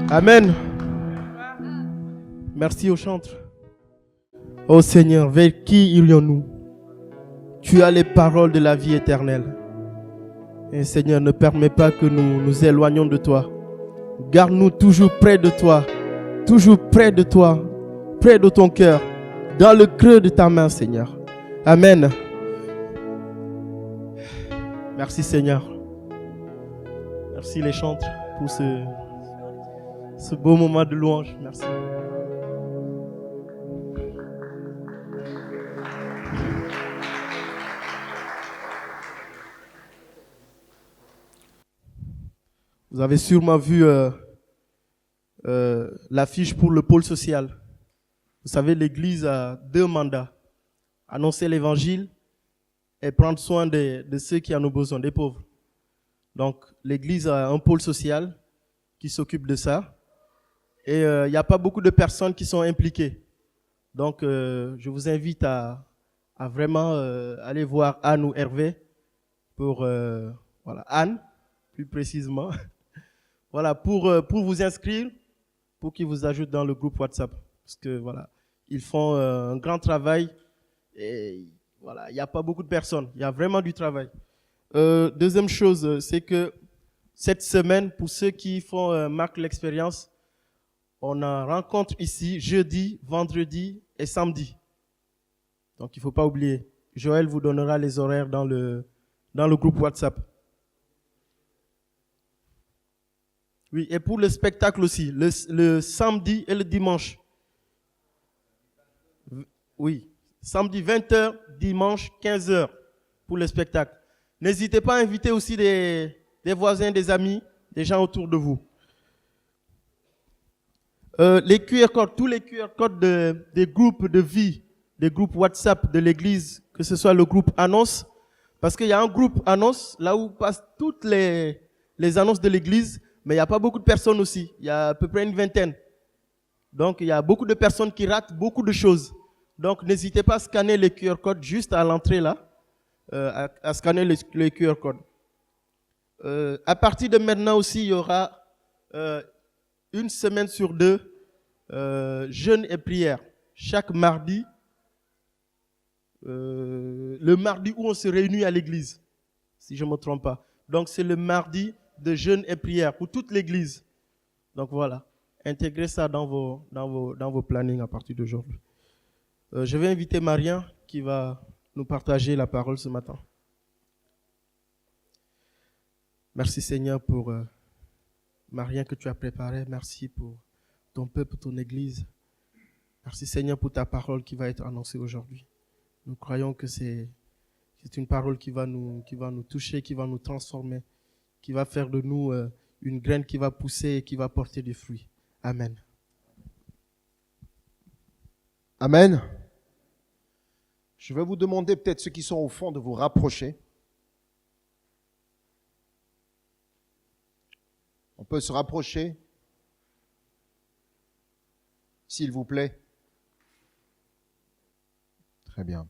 Amen. Merci au chantre. Ô Seigneur, vers qui irions-nous? Tu as les paroles de la vie éternelle. Et Seigneur, ne permets pas que nous nous éloignions de toi. Garde-nous toujours près de toi, près de ton cœur, dans le creux de ta main, Seigneur. Amen. Merci, Seigneur. Merci les chantres pour ce beau moment de louange. Merci. Vous avez sûrement vu l'affiche pour le pôle social. Vous savez, l'Église a 2 mandats. Annoncer l'Évangile et prendre soin de ceux qui en ont besoin, des pauvres. Donc, l'Église a un pôle social qui s'occupe de ça. Et il n'y a pas beaucoup de personnes qui sont impliquées. Donc, je vous invite à vraiment aller voir Anne ou Hervé pour, voilà, Anne, plus précisément. Voilà, pour vous inscrire, pour qu'ils vous ajoutent dans le groupe WhatsApp. Parce que, voilà, ils font un grand travail et voilà, il n'y a pas beaucoup de personnes. Il y a vraiment du travail. Deuxième chose, c'est que cette semaine, pour ceux qui font marquent l'expérience, on en rencontre ici jeudi, vendredi et samedi. Donc, il ne faut pas oublier. Joël vous donnera les horaires dans le groupe WhatsApp. Oui, et pour le spectacle aussi, le samedi et le dimanche. Oui, samedi 20h, dimanche 15h pour le spectacle. N'hésitez pas à inviter aussi des voisins, des amis, des gens autour de vous. Les QR codes, tous les QR codes des groupes de vie, des groupes WhatsApp de l'église, que ce soit le groupe annonce, parce qu'il y a un groupe annonce, là où passent toutes les annonces de l'église, mais il n'y a pas beaucoup de personnes aussi. Il y a à peu près une vingtaine. Donc, il y a beaucoup de personnes qui ratent beaucoup de choses. Donc, n'hésitez pas à scanner les QR codes juste à l'entrée là, à scanner les QR codes. À partir de maintenant aussi, il y aura une semaine sur 2, jeûne et prière. Chaque mardi, le mardi où on se réunit à l'église, si je ne me trompe pas. Donc, c'est le mardi de jeûne et prière pour toute l'église. Donc, voilà. Intégrez ça dans vos plannings à partir d'aujourd'hui. Je vais inviter Marien qui va nous partager la parole ce matin. Merci Seigneur pour Marien que tu as préparé. Merci pour ton peuple, ton église. Merci Seigneur pour ta parole qui va être annoncée aujourd'hui. Nous croyons que c'est une parole qui va nous toucher, qui va nous transformer, qui va faire de nous une graine qui va pousser et qui va porter des fruits. Amen. Amen. Je vais vous demander peut-être ceux qui sont au fond de vous rapprocher. On peut se rapprocher, s'il vous plaît. Très bien.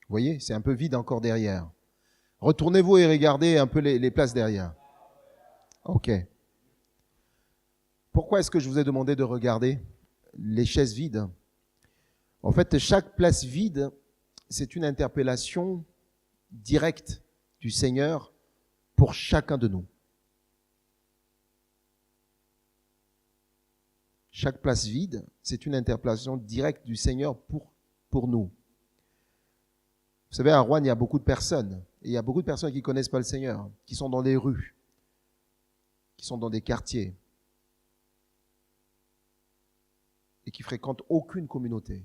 Vous voyez, c'est un peu vide encore derrière. Retournez-vous et regardez un peu les places derrière. Ok. Pourquoi est-ce que je vous ai demandé de regarder les chaises vides? En fait, chaque place vide, c'est une interpellation directe du Seigneur pour chacun de nous. Chaque place vide, c'est une interpellation directe du Seigneur pour nous. Vous savez, à Rouen, il y a beaucoup de personnes. Et il y a beaucoup de personnes qui ne connaissent pas le Seigneur, qui sont dans les rues, qui sont dans des quartiers et qui fréquentent aucune communauté.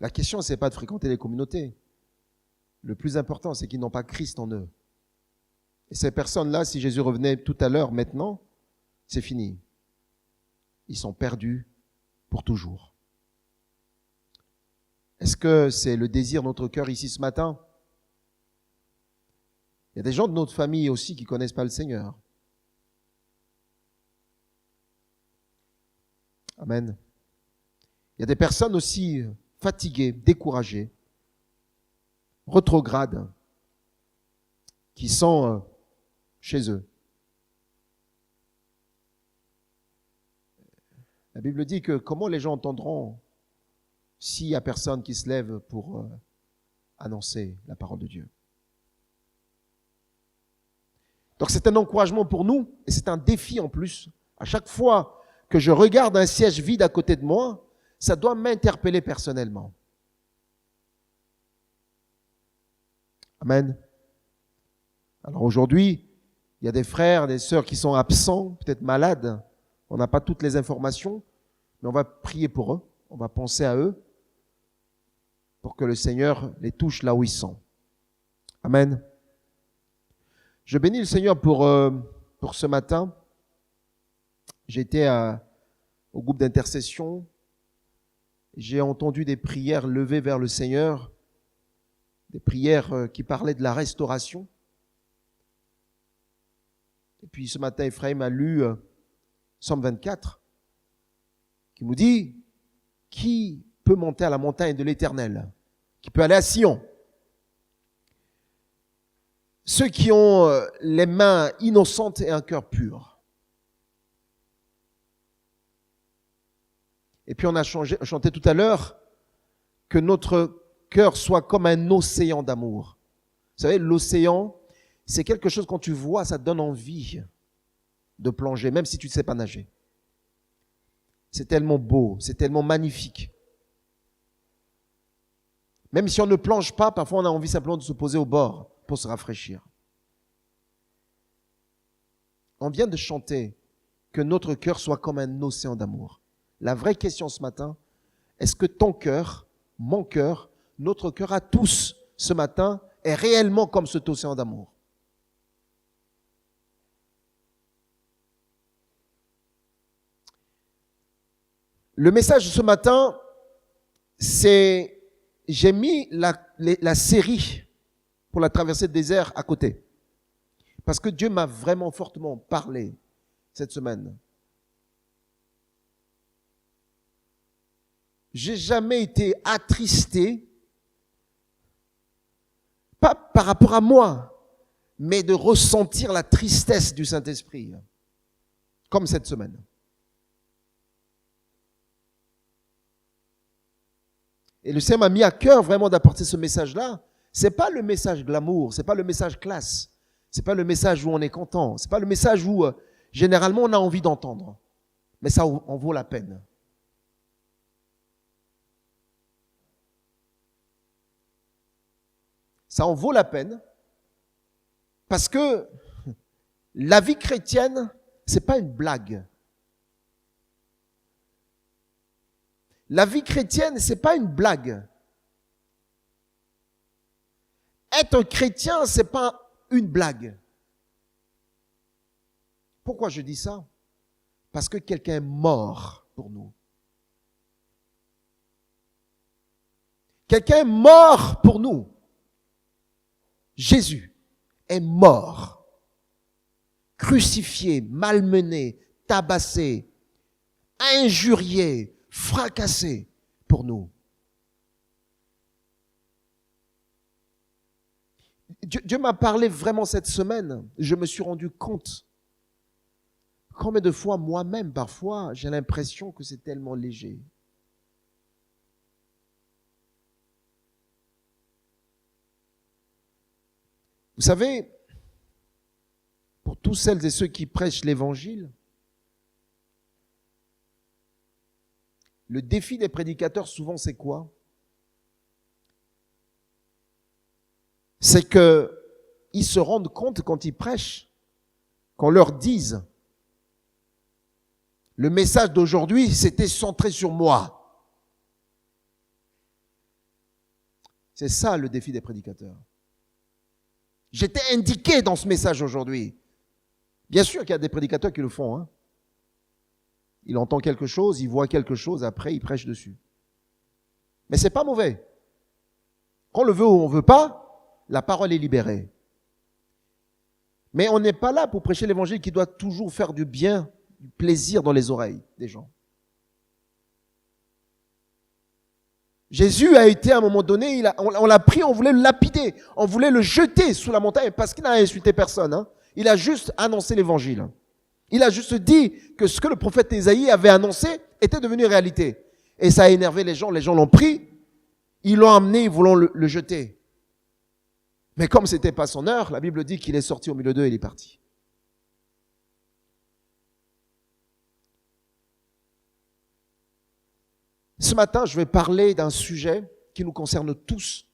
La question, ce n'est pas de fréquenter les communautés. Le plus important, c'est qu'ils n'ont pas Christ en eux. Et ces personnes-là, si Jésus revenait tout à l'heure, maintenant, c'est fini. Ils sont perdus pour toujours. Est-ce que c'est le désir de notre cœur ici ce matin? Il y a des gens de notre famille aussi qui ne connaissent pas le Seigneur. Amen. Il y a des personnes aussi fatiguées, découragées, rétrogrades, qui sont chez eux. Bible dit que comment les gens entendront s'il n'y a personne qui se lève pour annoncer la parole de Dieu. Donc c'est un encouragement pour nous et c'est un défi en plus. À chaque fois que je regarde un siège vide à côté de moi, ça doit m'interpeller personnellement. Amen. Alors aujourd'hui, il y a des frères, des sœurs qui sont absents, peut-être malades. On n'a pas toutes les informations, mais on va prier pour eux. On va penser à eux pour que le Seigneur les touche là où ils sont. Amen. Je bénis le Seigneur pour ce matin. J'étais au groupe d'intercession. J'ai entendu des prières levées vers le Seigneur, des prières qui parlaient de la restauration. Et puis ce matin, Ephraim a lu Psaume 24, qui nous dit « Qui peut monter à la montagne de l'Éternel? Qui peut aller à Sion ?» Ceux qui ont les mains innocentes et un cœur pur. Et puis on a chanté tout à l'heure que notre cœur soit comme un océan d'amour. Vous savez, l'océan, c'est quelque chose, quand tu vois, ça te donne envie de plonger, même si tu ne sais pas nager. C'est tellement beau, c'est tellement magnifique. Même si on ne plonge pas, parfois on a envie simplement de se poser au bord pour se rafraîchir. On vient de chanter que notre cœur soit comme un océan d'amour. La vraie question ce matin, est-ce que ton cœur, mon cœur, notre cœur à tous ce matin est réellement comme cet océan d'amour? Le message de ce matin, c'est, j'ai mis la série pour la traversée du désert à côté. Parce que Dieu m'a vraiment fortement parlé cette semaine. J'ai jamais été attristé, pas par rapport à moi, mais de ressentir la tristesse du Saint-Esprit, comme cette semaine. Et le Seigneur m'a mis à cœur vraiment d'apporter ce message-là. C'est pas le message glamour, c'est pas le message classe, c'est pas le message où on est content, c'est pas le message où généralement on a envie d'entendre. Mais ça en vaut la peine. Ça en vaut la peine parce que la vie chrétienne, c'est pas une blague. La vie chrétienne, c'est pas une blague. Être un chrétien, c'est pas une blague. Pourquoi je dis ça? Parce que quelqu'un est mort pour nous. Quelqu'un est mort pour nous. Jésus est mort, crucifié, malmené, tabassé, injurié, fracassé pour nous. Dieu m'a parlé vraiment cette semaine. Je me suis rendu compte combien de fois moi-même, parfois, j'ai l'impression que c'est tellement léger. Vous savez, pour tous celles et ceux qui prêchent l'évangile, le défi des prédicateurs, souvent, c'est quoi? C'est qu'ils se rendent compte quand ils prêchent, qu'on leur dise, le message d'aujourd'hui, c'était centré sur moi. C'est ça le défi des prédicateurs. J'étais indiqué dans ce message aujourd'hui. Bien sûr qu'il y a des prédicateurs qui le font, hein. Il entend quelque chose, il voit quelque chose, après il prêche dessus. Mais c'est pas mauvais. Qu'on le veut ou on veut pas, la parole est libérée. Mais on n'est pas là pour prêcher l'évangile qui doit toujours faire du bien, du plaisir dans les oreilles des gens. Jésus a été à un moment donné, on l'a pris, on voulait le lapider, on voulait le jeter sous la montagne parce qu'il n'a insulté personne, hein. Il a juste annoncé l'évangile. Il a juste dit que ce que le prophète Ésaïe avait annoncé était devenu réalité. Et ça a énervé les gens l'ont pris, ils l'ont amené, ils voulaient le jeter. Mais comme ce n'était pas son heure, la Bible dit qu'il est sorti au milieu d'eux et il est parti. Ce matin, je vais parler d'un sujet qui nous concerne tous.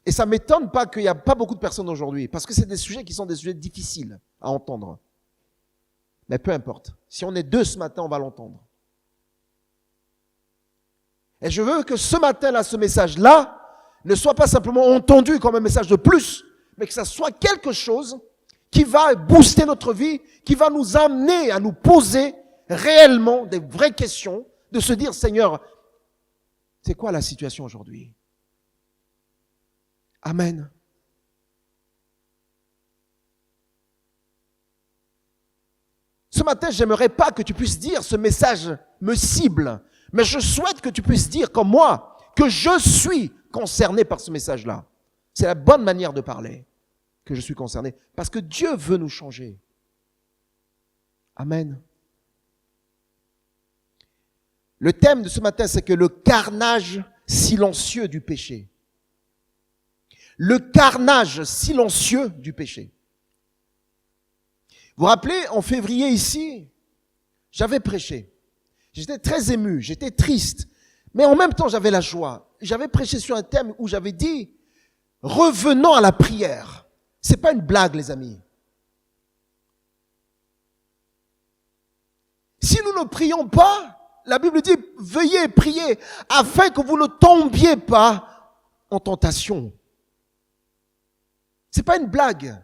Et ça ne m'étonne pas qu'il n'y a pas beaucoup de personnes aujourd'hui, parce que c'est des sujets qui sont des sujets difficiles à entendre. Mais peu importe. Si on est deux ce matin, on va l'entendre. Et je veux que ce matin-là, ce message-là, ne soit pas simplement entendu comme un message de plus, mais que ça soit quelque chose qui va booster notre vie, qui va nous amener à nous poser réellement des vraies questions, de se dire, Seigneur, c'est quoi la situation aujourd'hui? Amen. Ce matin, j'aimerais pas que tu puisses dire ce message me cible, mais je souhaite que tu puisses dire comme moi que je suis concerné par ce message-là. C'est la bonne manière de parler, que je suis concerné, parce que Dieu veut nous changer. Amen. Le thème de ce matin, c'est que le carnage silencieux du péché. Le carnage silencieux du péché. Vous vous rappelez, en février ici, j'avais prêché. J'étais très ému, j'étais triste, mais en même temps j'avais la joie. J'avais prêché sur un thème où j'avais dit, revenons à la prière. C'est pas une blague, les amis. Si nous ne prions pas, la Bible dit, veuillez prier afin que vous ne tombiez pas en tentation. C'est pas une blague.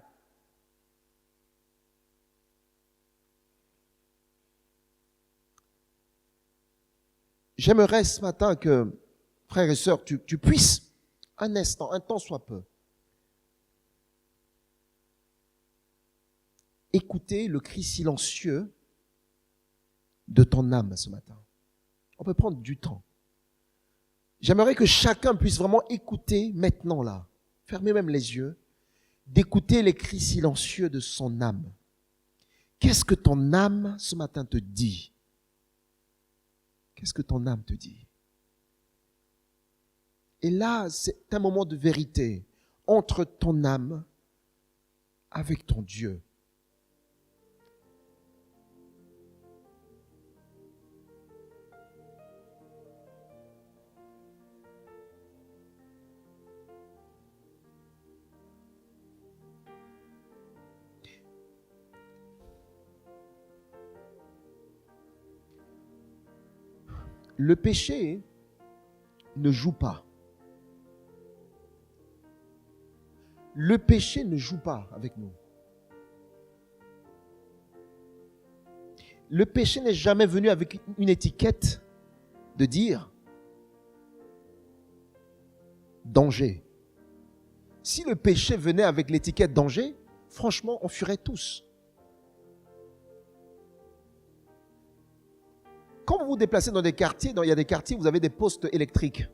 J'aimerais ce matin que, frères et sœurs, tu puisses, un instant, un temps soit peu, écouter le cri silencieux de ton âme ce matin. On peut prendre du temps. J'aimerais que chacun puisse vraiment écouter maintenant là, fermer même les yeux, d'écouter les cris silencieux de son âme. Qu'est-ce que ton âme ce matin te dit? Qu'est-ce que ton âme te dit? Et là, c'est un moment de vérité entre ton âme avec ton Dieu. Le péché ne joue pas. Le péché ne joue pas avec nous. Le péché n'est jamais venu avec une étiquette de dire danger. Si le péché venait avec l'étiquette danger, franchement, on fuirait tous. Quand vous vous déplacez dans des quartiers, il y a des quartiers où vous avez des postes électriques,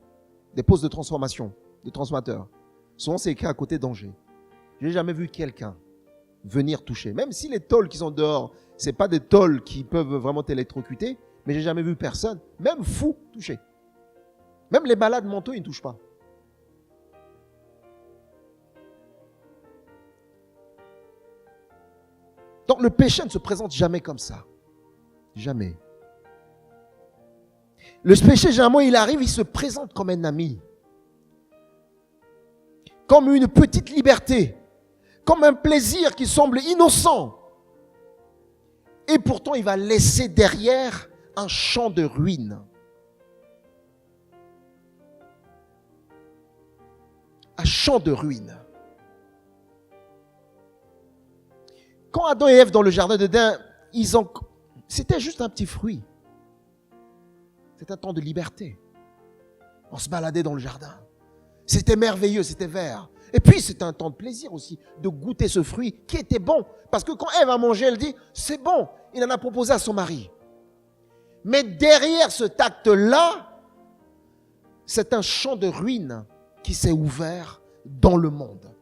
des postes de transformation, de transformateurs. Souvent, c'est écrit à côté danger. Je n'ai jamais vu quelqu'un venir toucher. Même si les tôles qui sont dehors, ce n'est pas des tôles qui peuvent vraiment t'électrocuter, mais je n'ai jamais vu personne, même fou, toucher. Même les malades mentaux, ils ne touchent pas. Donc le péché ne se présente jamais comme ça. Jamais. Le péché, généralement, il arrive, il se présente comme un ami. Comme une petite liberté. Comme un plaisir qui semble innocent. Et pourtant, il va laisser derrière un champ de ruines. Un champ de ruines. Quand Adam et Ève dans le jardin d'Éden, c'était juste un petit fruit. C'était un temps de liberté. On se baladait dans le jardin. C'était merveilleux, c'était vert. Et puis, c'était un temps de plaisir aussi, de goûter ce fruit qui était bon. Parce que quand Ève a mangé, elle dit, c'est bon. Il en a proposé à son mari. Mais derrière ce acte-là, c'est un champ de ruines qui s'est ouvert dans le monde.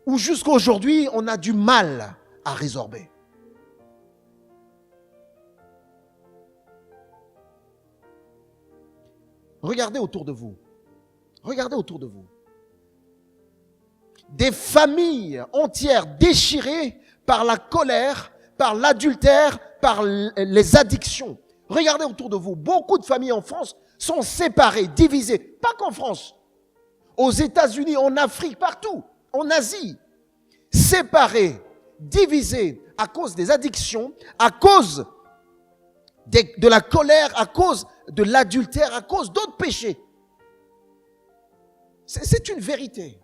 où jusqu'à aujourd'hui, on a du mal à résorber. Regardez autour de vous. Regardez autour de vous. Des familles entières déchirées par la colère, par l'adultère, par les addictions. Regardez autour de vous. Beaucoup de familles en France sont séparées, divisées. Pas qu'en France. Aux États-Unis, en Afrique, partout. En Asie. Séparées, divisées à cause des addictions, à cause de la colère, à cause de l'adultère, à cause d'autres péchés. C'est une vérité.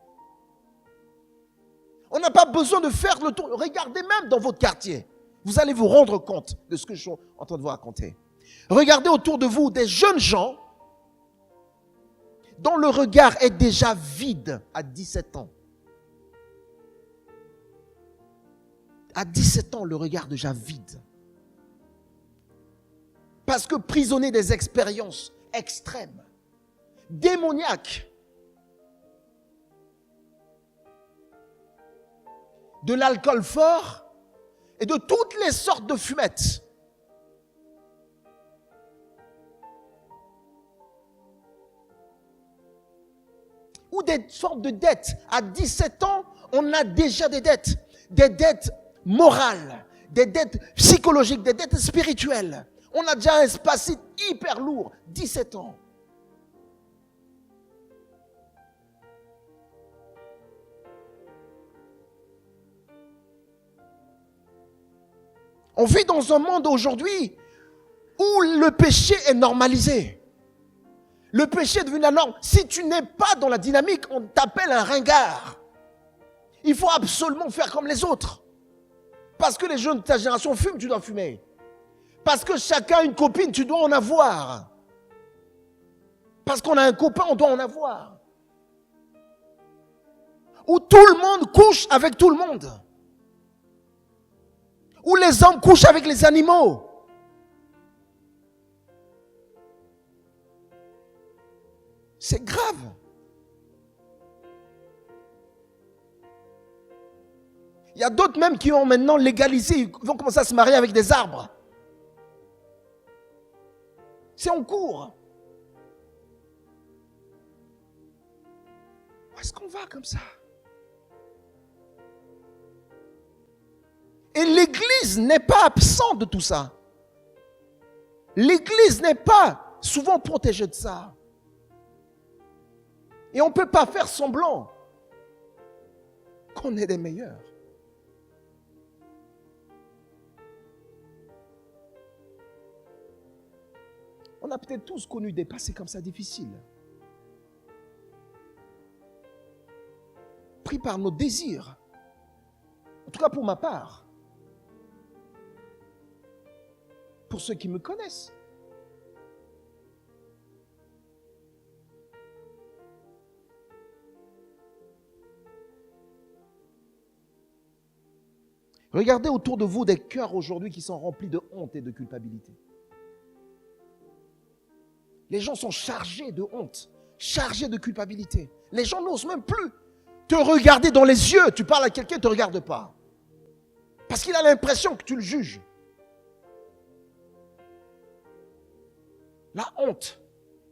On n'a pas besoin de faire le tour. Regardez même dans votre quartier. Vous allez vous rendre compte de ce que je suis en train de vous raconter. Regardez autour de vous des jeunes gens dont le regard est déjà vide à 17 ans. À 17 ans, le regard déjà vide. Parce que prisonniers des expériences extrêmes, démoniaques, de l'alcool fort et de toutes les sortes de fumettes. Ou des sortes de dettes. À 17 ans, on a déjà des dettes morales, des dettes psychologiques, des dettes spirituelles. On a déjà un passé hyper lourd, 17 ans. On vit dans un monde aujourd'hui où le péché est normalisé. Le péché est devenu la norme. Si tu n'es pas dans la dynamique, on t'appelle un ringard. Il faut absolument faire comme les autres. Parce que les jeunes de ta génération fument, tu dois fumer. Parce que chacun a une copine, tu dois en avoir. Parce qu'on a un copain, on doit en avoir. Où tout le monde couche avec tout le monde. Où les hommes couchent avec les animaux. C'est grave. Il y a d'autres même qui ont maintenant légalisé, ils vont commencer à se marier avec des arbres. C'est en cours. Où est-ce qu'on va comme ça? Et l'Église n'est pas absente de tout ça. L'Église n'est pas souvent protégée de ça. Et on ne peut pas faire semblant qu'on est des meilleurs. On a peut-être tous connu des passés comme ça difficiles. Pris par nos désirs. En tout cas pour ma part. Pour ceux qui me connaissent. Regardez autour de vous des cœurs aujourd'hui qui sont remplis de honte et de culpabilité. Les gens sont chargés de honte, chargés de culpabilité. Les gens n'osent même plus te regarder dans les yeux. Tu parles à quelqu'un, il ne te regarde pas. Parce qu'il a l'impression que tu le juges. La honte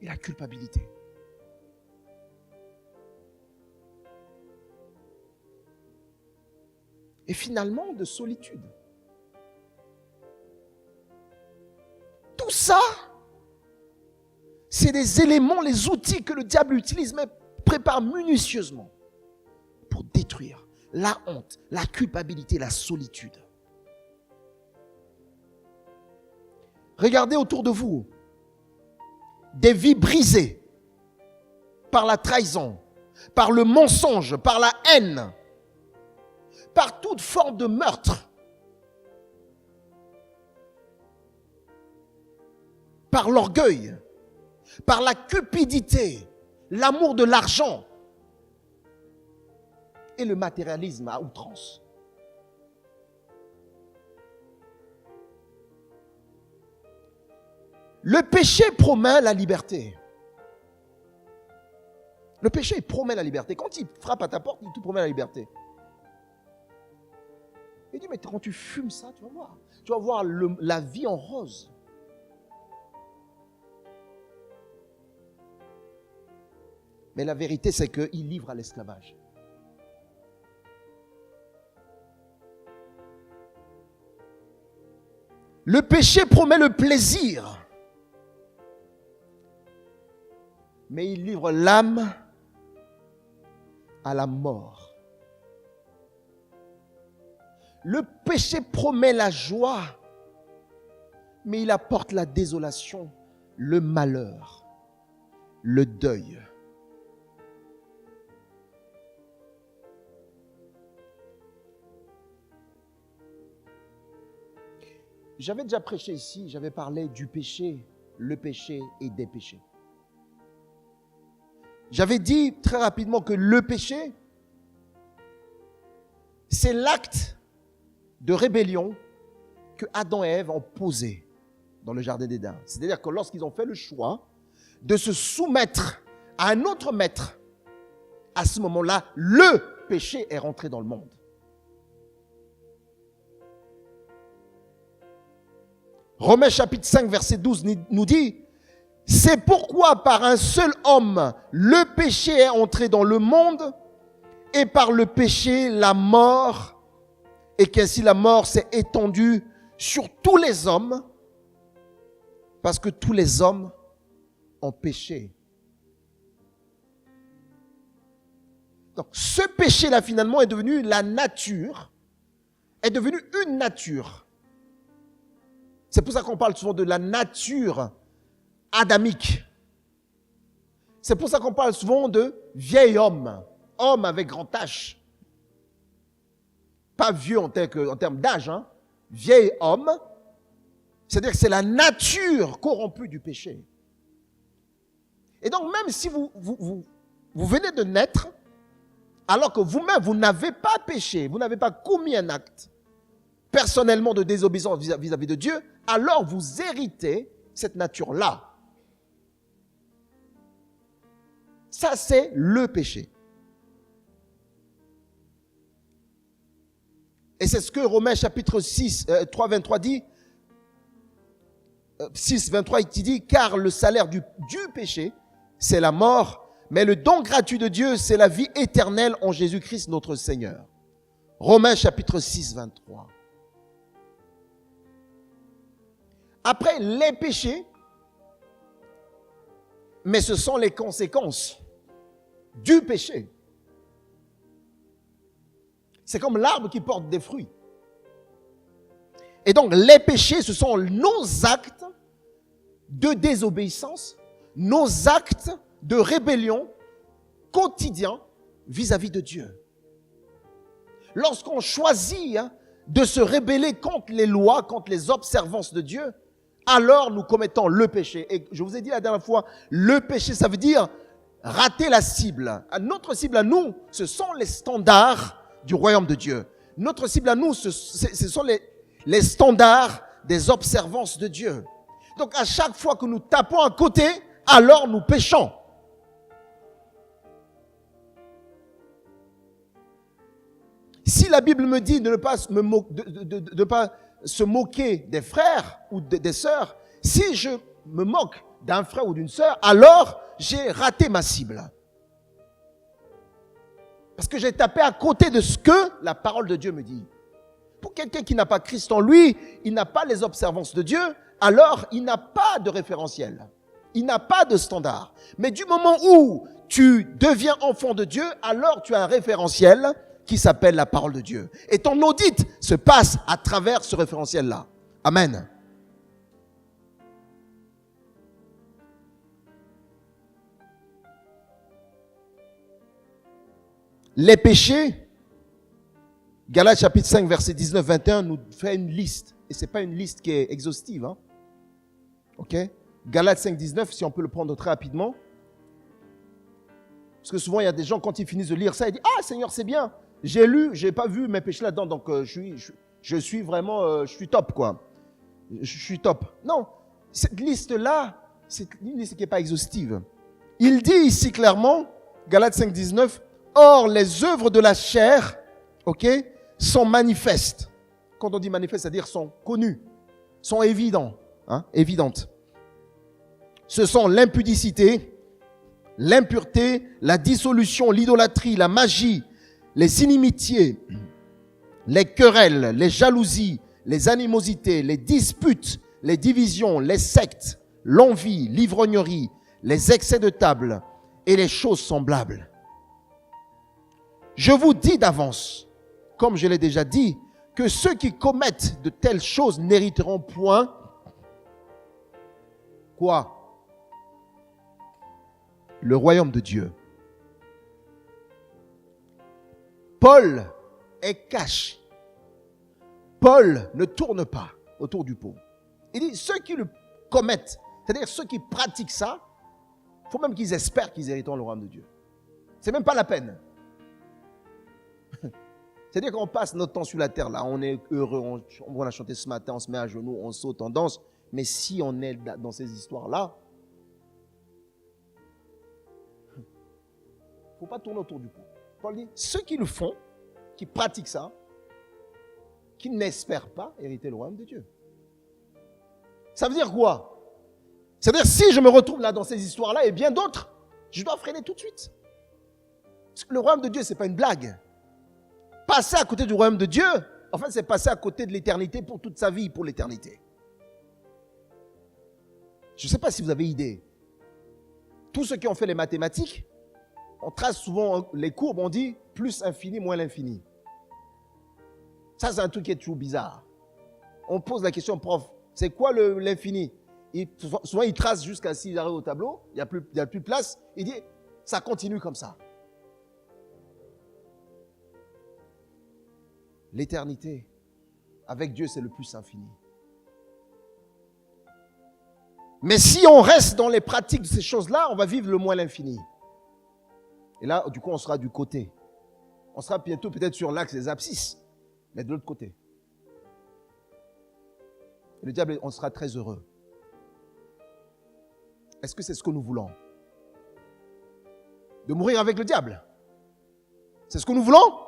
et la culpabilité. Et finalement, de solitude. Tout ça, c'est des éléments, les outils que le diable utilise, mais prépare minutieusement pour détruire la honte, la culpabilité, la solitude. Regardez autour de vous des vies brisées par la trahison, par le mensonge, par la haine, par toute forme de meurtre, par l'orgueil, par la cupidité, l'amour de l'argent et le matérialisme à outrance. Le péché promet la liberté. Le péché, il promet la liberté. Quand il frappe à ta porte, il te promet la liberté. Il dit, mais quand tu fumes ça, tu vas voir la vie en rose. Mais la vérité, c'est qu'il livre à l'esclavage. Le péché promet le plaisir, mais il livre l'âme à la mort. Le péché promet la joie, mais il apporte la désolation, le malheur, le deuil. J'avais déjà prêché ici, j'avais parlé du péché, le péché et des péchés. J'avais dit très rapidement que le péché, c'est l'acte de rébellion que Adam et Ève ont posé dans le jardin d'Éden. C'est-à-dire que lorsqu'ils ont fait le choix de se soumettre à un autre maître, à ce moment-là, le péché est rentré dans le monde. Romains chapitre 5, verset 12 nous dit, « C'est pourquoi par un seul homme, le péché est entré dans le monde, et par le péché, la mort, et qu'ainsi la mort s'est étendue sur tous les hommes, parce que tous les hommes ont péché. » Donc, ce péché-là, finalement, est devenu la nature, est devenu une nature. C'est pour ça qu'on parle souvent de la nature adamique. C'est pour ça qu'on parle souvent de vieil homme, homme avec grand H. Pas vieux en termes d'âge, hein. Vieil homme, c'est-à-dire que c'est la nature corrompue du péché. Et donc même si vous venez de naître, alors que vous-même, vous n'avez pas péché, vous n'avez pas commis un acte personnellement de désobéissance vis-à-vis de Dieu, alors vous héritez cette nature-là. Ça, c'est le péché. Et c'est ce que Romains chapitre 3, 23 dit. 6, 23, qui dit, car le salaire du péché, c'est la mort, mais le don gratuit de Dieu, c'est la vie éternelle en Jésus-Christ notre Seigneur. Romains chapitre 6, 23. Après les péchés, mais ce sont les conséquences du péché. C'est comme l'arbre qui porte des fruits. Et donc les péchés, ce sont nos actes de désobéissance, nos actes de rébellion quotidiens vis-à-vis de Dieu. Lorsqu'on choisit de se rébeller contre les lois, contre les observances de Dieu, alors nous commettons le péché. Et je vous ai dit la dernière fois, le péché, ça veut dire rater la cible. Notre cible à nous, ce sont les standards du royaume de Dieu. Notre cible à nous, ce sont les standards des observances de Dieu. Donc à chaque fois que nous tapons à côté, alors nous péchons. Si la Bible me dit de ne pas se moquer des frères ou des sœurs, si je me moque d'un frère ou d'une sœur, alors j'ai raté ma cible. Parce que j'ai tapé à côté de ce que la parole de Dieu me dit. Pour quelqu'un qui n'a pas Christ en lui, il n'a pas les observances de Dieu, alors il n'a pas de référentiel. Il n'a pas de standard. Mais du moment où tu deviens enfant de Dieu, alors tu as un référentiel qui s'appelle la parole de Dieu. Et ton audit se passe à travers ce référentiel-là. Amen. Les péchés, Galates chapitre 5, verset 19-21 nous fait une liste. Et ce n'est pas une liste qui est exhaustive. Hein? Ok? Galates 5, 19, si on peut le prendre très rapidement. Parce que souvent, il y a des gens, quand ils finissent de lire ça, ils disent « Ah, Seigneur, c'est bien. J'ai lu, je n'ai pas vu mes péchés là-dedans, donc je suis vraiment, je suis top, quoi. Je suis top. » Non, cette liste-là, c'est une liste qui n'est pas exhaustive. Il dit ici clairement, Galates 5, 19, « Or, les œuvres de la chair, ok, sont manifestes. quand on dit manifestes, c'est-à-dire sont connues, sont évidentes, évidentes. Ce sont l'impudicité, l'impureté, la dissolution, l'idolâtrie, la magie, les inimitiés, les querelles, les jalousies, les animosités, les disputes, les divisions, les sectes, l'envie, l'ivrognerie, les excès de table et les choses semblables. Je vous dis d'avance, comme je l'ai déjà dit, que ceux qui commettent de telles choses n'hériteront point quoi? Le royaume de Dieu. Paul est cash. Paul ne tourne pas autour du pot. Il dit, ceux qui le commettent, c'est-à-dire ceux qui pratiquent ça, il faut même qu'ils espèrent qu'ils hériteront le royaume de Dieu. C'est même pas la peine. C'est-à-dire qu'on passe notre temps sur la terre, là, on est heureux, on a chanté ce matin, on se met à genoux, on saute, on danse. Mais si on est dans ces histoires-là, il ne faut pas tourner autour du pot. Paul dit, ceux qui le font, qui pratiquent ça, qui n'espèrent pas hériter le royaume de Dieu. Ça veut dire quoi? C'est-à-dire, si je me retrouve là dans ces histoires-là et bien d'autres, je dois freiner tout de suite. Parce que le royaume de Dieu, ce n'est pas une blague. Passer à côté du royaume de Dieu, en fait, c'est passer à côté de l'éternité pour toute sa vie, pour l'éternité. Je ne sais pas si vous avez idée. Tous ceux qui ont fait les mathématiques, on trace souvent les courbes, on dit plus infini, moins l'infini. Ça, c'est un truc qui est toujours bizarre. On pose la question, prof, c'est quoi l'infini? Souvent, il trace jusqu'à s'il arrive au tableau, il n'y a plus de place. Il dit, ça continue comme ça. L'éternité, avec Dieu, c'est le plus infini. Mais si on reste dans les pratiques de ces choses-là, on va vivre le moins l'infini. Et là, du coup, on sera du côté. On sera bientôt peut-être sur l'axe des abscisses, mais de l'autre côté. Et le diable, on sera très heureux. Est-ce que c'est ce que nous voulons? De mourir avec le diable? C'est ce que nous voulons?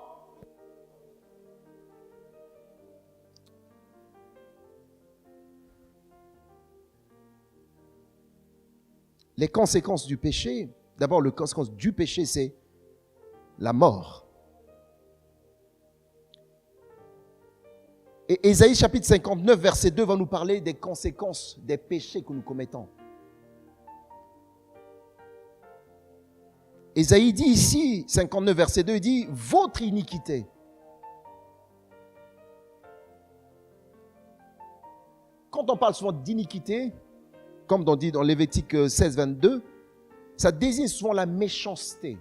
Les conséquences du péché, d'abord, les conséquences du péché, c'est la mort. Et Ésaïe chapitre 59, verset 2 va nous parler des conséquences des péchés que nous commettons. Ésaïe dit ici, 59, verset 2, il dit, votre iniquité. Quand on parle souvent d'iniquité, comme on dit dans Lévitique 16, 22, ça désigne souvent la méchanceté.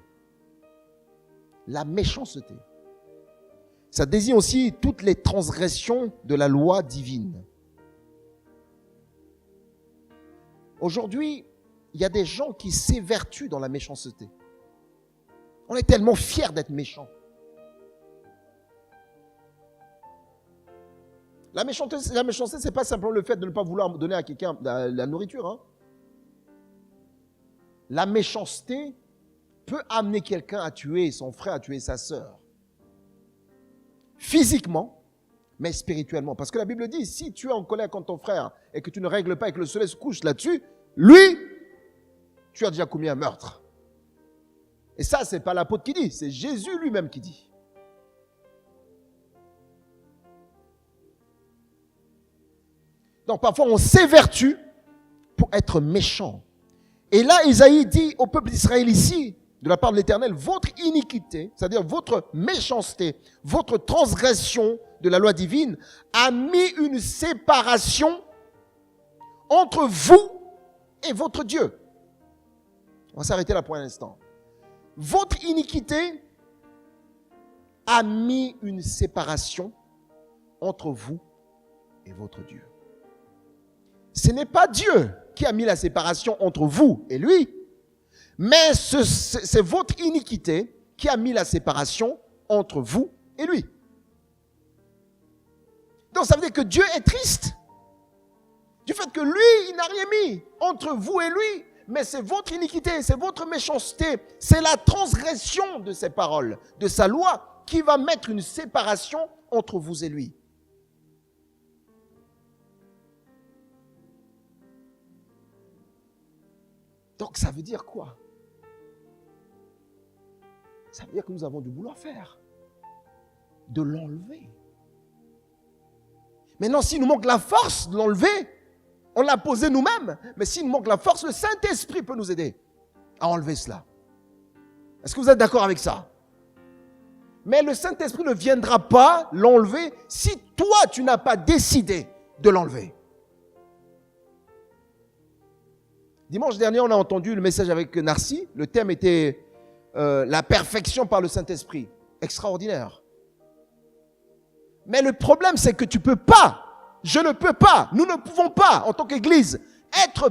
La méchanceté. Ça désigne aussi toutes les transgressions de la loi divine. Aujourd'hui, il y a des gens qui s'évertuent dans la méchanceté. On est tellement fiers d'être méchants. La méchanceté, ce n'est pas simplement le fait de ne pas vouloir donner à quelqu'un la nourriture. Hein. La méchanceté peut amener quelqu'un à tuer son frère, à tuer sa sœur. Physiquement, mais spirituellement. Parce que la Bible dit, si tu es en colère contre ton frère et que tu ne règles pas et que le soleil se couche là-dessus, lui, tu as déjà commis un meurtre. Et ça, ce n'est pas l'apôtre qui dit, c'est Jésus lui-même qui dit. Donc parfois on s'évertue pour être méchant. Et là, Isaïe dit au peuple d'Israël ici, de la part de l'Éternel, votre iniquité, c'est-à-dire votre méchanceté, votre transgression de la loi divine, a mis une séparation entre vous et votre Dieu. On va s'arrêter là pour un instant. Votre iniquité a mis une séparation entre vous et votre Dieu. Ce n'est pas Dieu qui a mis la séparation entre vous et lui, mais c'est votre iniquité qui a mis la séparation entre vous et lui. Donc ça veut dire que Dieu est triste du fait que lui, il n'a rien mis entre vous et lui, mais c'est votre iniquité, c'est votre méchanceté, c'est la transgression de ses paroles, de sa loi, qui va mettre une séparation entre vous et lui. Donc ça veut dire quoi? Ça veut dire que nous avons du boulot à faire. De l'enlever. Maintenant, s'il nous manque la force de l'enlever, on l'a posé nous-mêmes. Mais s'il nous manque la force, le Saint-Esprit peut nous aider à enlever cela. Est-ce que vous êtes d'accord avec ça? Mais le Saint-Esprit ne viendra pas l'enlever si toi, tu n'as pas décidé de l'enlever. Dimanche dernier, on a entendu le message avec Narcy. Le thème était la perfection par le Saint-Esprit. Extraordinaire. Mais le problème, c'est que tu ne peux pas, je ne peux pas, nous ne pouvons pas, en tant qu'Église, être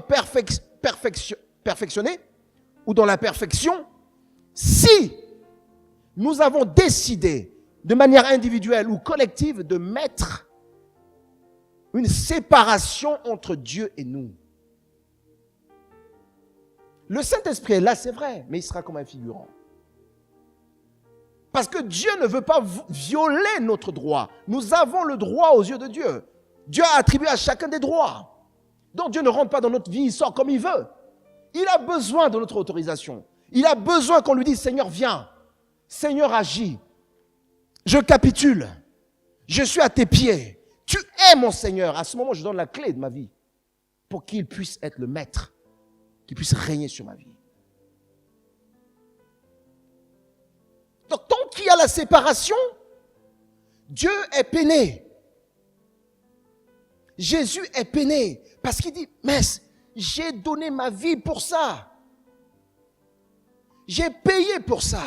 perfectionnés ou dans la perfection si nous avons décidé de manière individuelle ou collective de mettre une séparation entre Dieu et nous. Le Saint-Esprit est là, c'est vrai, mais il sera comme un figurant. Parce que Dieu ne veut pas violer notre droit. Nous avons le droit aux yeux de Dieu. Dieu a attribué à chacun des droits. Donc Dieu ne rentre pas dans notre vie, il sort comme il veut. Il a besoin de notre autorisation. Il a besoin qu'on lui dise, Seigneur, viens. Seigneur, agis. Je capitule. Je suis à tes pieds. Tu es mon Seigneur. À ce moment, je donne la clé de ma vie pour qu'il puisse être le maître, qu'il puisse régner sur ma vie. Donc, tant qu'il y a la séparation, Dieu est peiné. Jésus est peiné parce qu'il dit, mais j'ai donné ma vie pour ça. J'ai payé pour ça.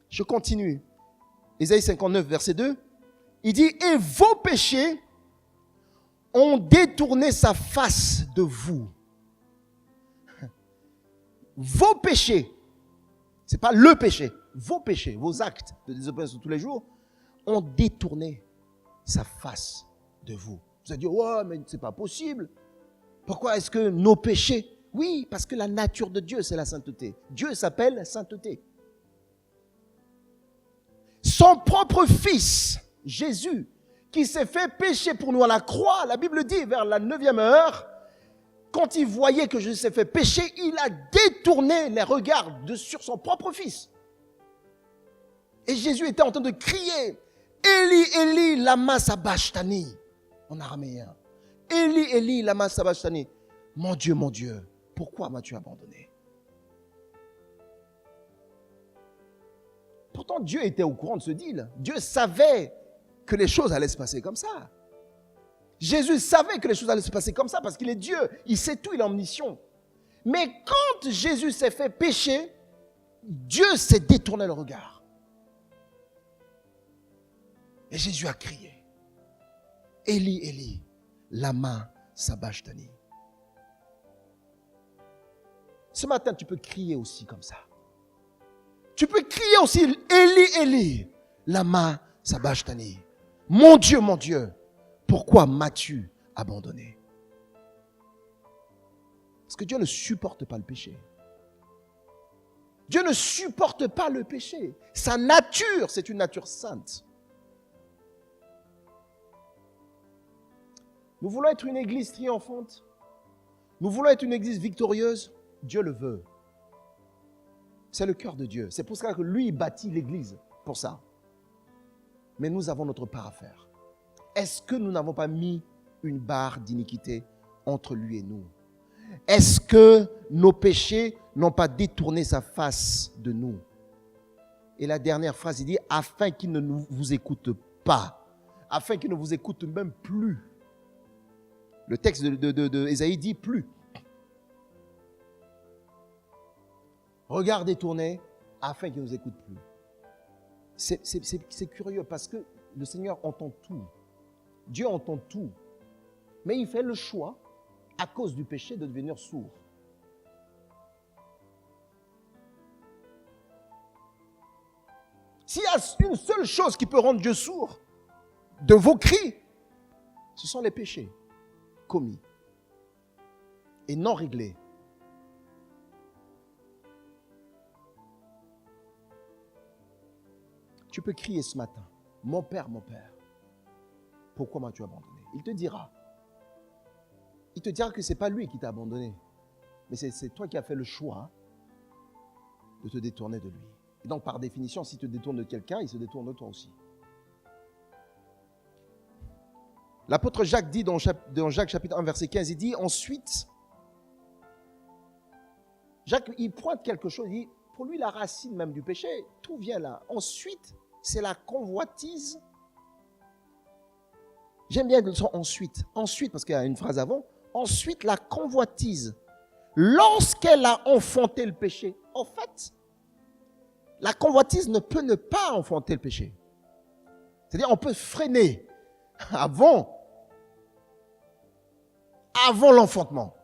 Je continue. Ésaïe 59, verset 2. Il dit, et vos péchés ont détourné sa face de vous. Vos péchés, c'est pas le péché, vos péchés, vos actes de désobéissance de tous les jours ont détourné sa face de vous. Vous allez dire, ouais, mais c'est pas possible. Pourquoi est-ce que nos péchés? Oui, parce que la nature de Dieu, c'est la sainteté. Dieu s'appelle sainteté. Son propre fils, Jésus, qui s'est fait pécher pour nous à la croix, la Bible dit vers la 9e heure, quand il voyait que Jésus s'est fait pécher, il a détourné les regards sur son propre fils. Et Jésus était en train de crier, Eli, Eli, lama sabachthani, en araméen. Eli, Eli, lama sabachthani. Mon Dieu, pourquoi m'as-tu abandonné? Pourtant, Dieu était au courant de ce deal. Dieu savait que les choses allaient se passer comme ça. Jésus savait que les choses allaient se passer comme ça parce qu'il est Dieu. Il sait tout, il est omniscient. Mais quand Jésus s'est fait pécher, Dieu s'est détourné le regard. Et Jésus a crié, Eli, Eli, lama sabachthani. Ce matin, tu peux crier aussi comme ça. Tu peux crier aussi, Eli, Eli, lama sabachthani. Mon Dieu, pourquoi m'as-tu abandonné? Parce que Dieu ne supporte pas le péché. Dieu ne supporte pas le péché. Sa nature, c'est une nature sainte. Nous voulons être une église triomphante. Nous voulons être une église victorieuse. Dieu le veut. C'est le cœur de Dieu. C'est pour ça que lui, il bâtit l'église. Pour ça. Mais nous avons notre part à faire. Est-ce que nous n'avons pas mis une barre d'iniquité entre lui et nous? Est-ce que nos péchés n'ont pas détourné sa face de nous? Et la dernière phrase, il dit, afin qu'il ne vous écoute pas, afin qu'il ne vous écoute même plus. Le texte de Ésaïe dit plus. Regard détourné, afin qu'il ne nous écoute plus. C'est curieux parce que le Seigneur entend tout. Dieu entend tout. Mais il fait le choix, à cause du péché, de devenir sourd. S'il y a une seule chose qui peut rendre Dieu sourd de vos cris, ce sont les péchés commis et non réglés. Tu peux crier ce matin. mon père, pourquoi m'as-tu abandonné? Il te dira. Il te dira que ce n'est pas lui qui t'a abandonné, mais c'est toi qui as fait le choix de te détourner de lui. Et donc, par définition, s'il te détourne de quelqu'un, il se détourne de toi aussi. L'apôtre Jacques dit dans Jacques chapitre 1, verset 15, il dit ensuite, Jacques, il pointe quelque chose, il dit, pour lui, la racine même du péché, tout vient là. Ensuite, c'est la convoitise. J'aime bien le son ensuite. Ensuite, parce qu'il y a une phrase avant. Ensuite, la convoitise. Lorsqu'elle a enfanté le péché. En fait, la convoitise ne peut ne pas enfanter le péché. C'est-à-dire, on peut freiner avant l'enfantement.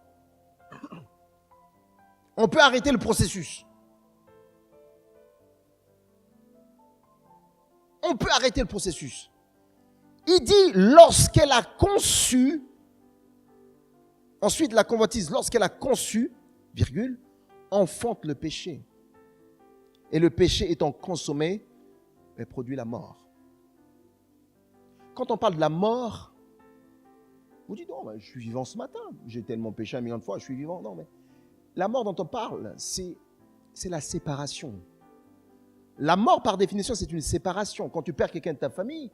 On peut arrêter le processus. On peut arrêter le processus. Il dit, lorsqu'elle a conçu, ensuite la convoitise, lorsqu'elle a conçu, virgule, enfante le péché. Et le péché étant consommé, elle produit la mort. Quand on parle de la mort, vous dites, non, je suis vivant ce matin, j'ai tellement péché 1 million de fois, je suis vivant. Non, mais la mort dont on parle, c'est la séparation. La mort, par définition, c'est une séparation. Quand tu perds quelqu'un de ta famille,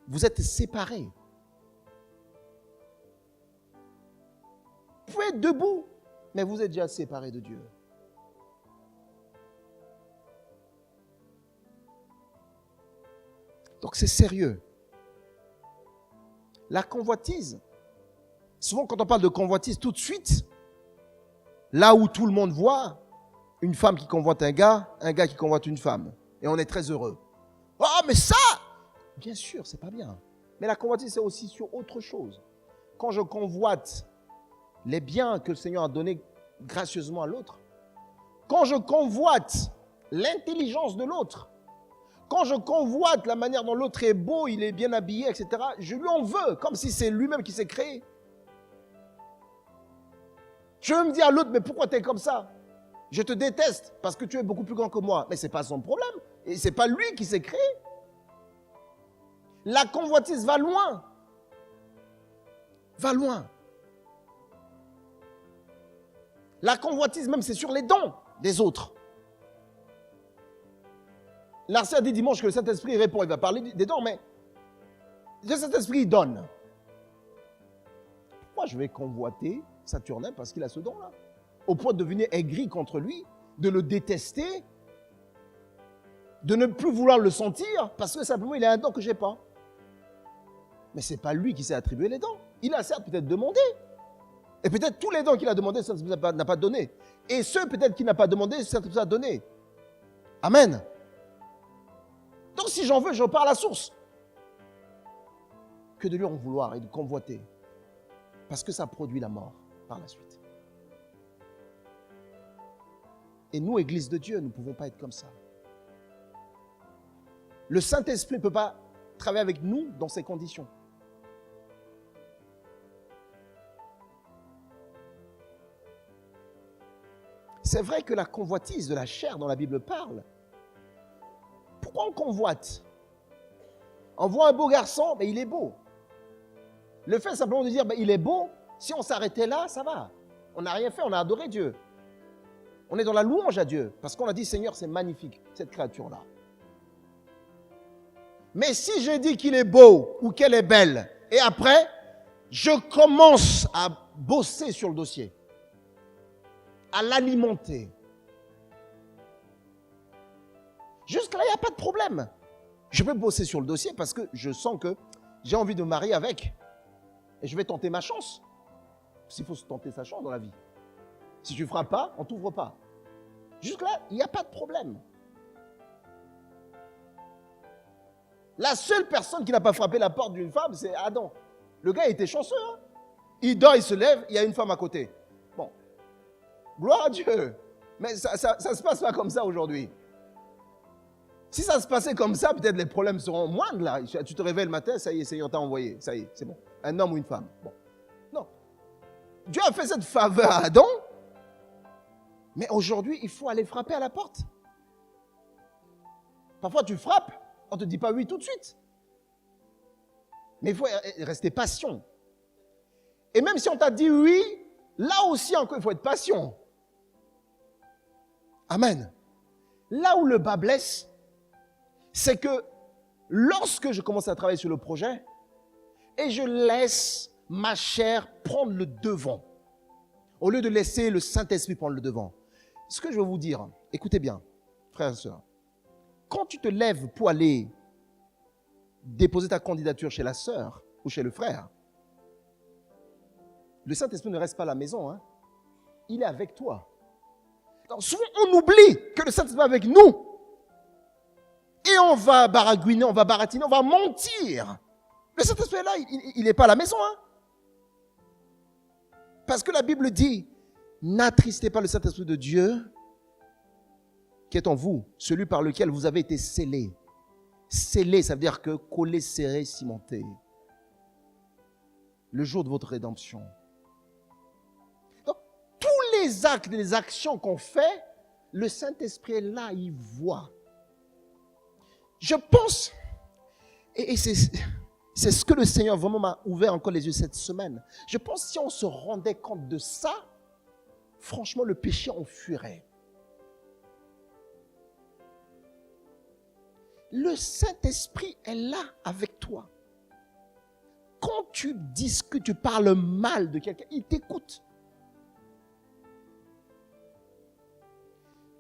vous êtes séparés. Vous pouvez être debout, mais vous êtes déjà séparés de Dieu. Donc c'est sérieux. La convoitise, souvent quand on parle de convoitise, tout de suite, là où tout le monde voit, une femme qui convoite un gars qui convoite une femme. Et on est très heureux. Oh, mais ça, bien sûr, c'est pas bien. Mais la convoitise, c'est aussi sur autre chose. Quand je convoite les biens que le Seigneur a donnés gracieusement à l'autre, quand je convoite l'intelligence de l'autre, quand je convoite la manière dont l'autre est beau, il est bien habillé, etc., je lui en veux, comme si c'est lui-même qui s'est créé. Je veux me dire à l'autre, mais pourquoi tu es comme ça? Je te déteste parce que tu es beaucoup plus grand que moi. Mais ce n'est pas son problème. Et ce n'est pas lui qui s'est créé. La convoitise va loin. Va loin. La convoitise, même, c'est sur les dons des autres. L'arcien dit dimanche que le Saint-Esprit répond. Il va parler des dons, mais le Saint-Esprit, il donne. Moi, je vais convoiter Saturnin parce qu'il a ce don-là. Au point de devenir aigri contre lui, de le détester, de ne plus vouloir le sentir, parce que simplement il a un don que je n'ai pas. Mais ce n'est pas lui qui s'est attribué les dons. Il a certes peut-être demandé. Et peut-être tous les dons qu'il a demandé, ça n'a pas donné. Et ceux peut-être qu'il n'a pas demandé, ça a donné. Amen. Donc si j'en veux, je repars à la source. Que de lui en vouloir et de convoiter. Parce que ça produit la mort par la suite. Et nous, Église de Dieu, nous ne pouvons pas être comme ça. Le Saint-Esprit ne peut pas travailler avec nous dans ces conditions. C'est vrai que la convoitise de la chair dont la Bible parle, pourquoi on convoite? On voit un beau garçon, mais il est beau. Le fait simplement de dire, il est beau, si on s'arrêtait là, ça va. On n'a rien fait, on a adoré Dieu. On est dans la louange à Dieu, parce qu'on a dit, Seigneur, c'est magnifique, cette créature-là. Mais si je dis qu'il est beau ou qu'elle est belle, et après, je commence à bosser sur le dossier, à l'alimenter. Jusque-là, il n'y a pas de problème. Je peux bosser sur le dossier parce que je sens que j'ai envie de me marier avec. Et je vais tenter ma chance. S'il faut se tenter sa chance dans la vie. Si tu ne frappes pas, on ne t'ouvre pas. Jusque-là, il n'y a pas de problème. La seule personne qui n'a pas frappé la porte d'une femme, c'est Adam. Le gars était chanceux. Hein? Il dort, il se lève, il y a une femme à côté. Bon. Gloire à Dieu. Mais ça ne se passe pas comme ça aujourd'hui. Si ça se passait comme ça, peut-être les problèmes seront moindres là. Tu te réveilles le matin, ça y est, Seigneur t'a envoyé. Ça y est, c'est bon. Un homme ou une femme. Bon. Non. Dieu a fait cette faveur à Adam. Mais aujourd'hui, il faut aller frapper à la porte. Parfois, tu frappes, on ne te dit pas oui tout de suite. Mais il faut rester patient. Et même si on t'a dit oui, là aussi encore, il faut être patient. Amen. Là où le bas blesse, c'est que lorsque je commence à travailler sur le projet et je laisse ma chair prendre le devant, au lieu de laisser le Saint-Esprit prendre le devant. Ce que je veux vous dire, écoutez bien, frères et sœurs, quand tu te lèves pour aller déposer ta candidature chez la sœur ou chez le frère, le Saint-Esprit ne reste pas à la maison, hein. Il est avec toi. Alors, souvent, on oublie que le Saint-Esprit est avec nous. Et on va baragouiner, on va baratiner, on va mentir. Le Saint-Esprit est là, il n'est pas à la maison. Hein. Parce que la Bible dit, n'attristez pas le Saint-Esprit de Dieu qui est en vous, celui par lequel vous avez été scellés. Scellé, ça veut dire que collé, serré, cimenté. Le jour de votre rédemption. Donc, tous les actes, les actions qu'on fait, le Saint-Esprit est là, il voit. Je pense, et c'est ce que le Seigneur vraiment m'a ouvert encore les yeux cette semaine. Je pense que si on se rendait compte de ça, franchement, le péché en fuirait. Le Saint-Esprit est là avec toi. Quand tu discutes, tu parles mal de quelqu'un, il t'écoute.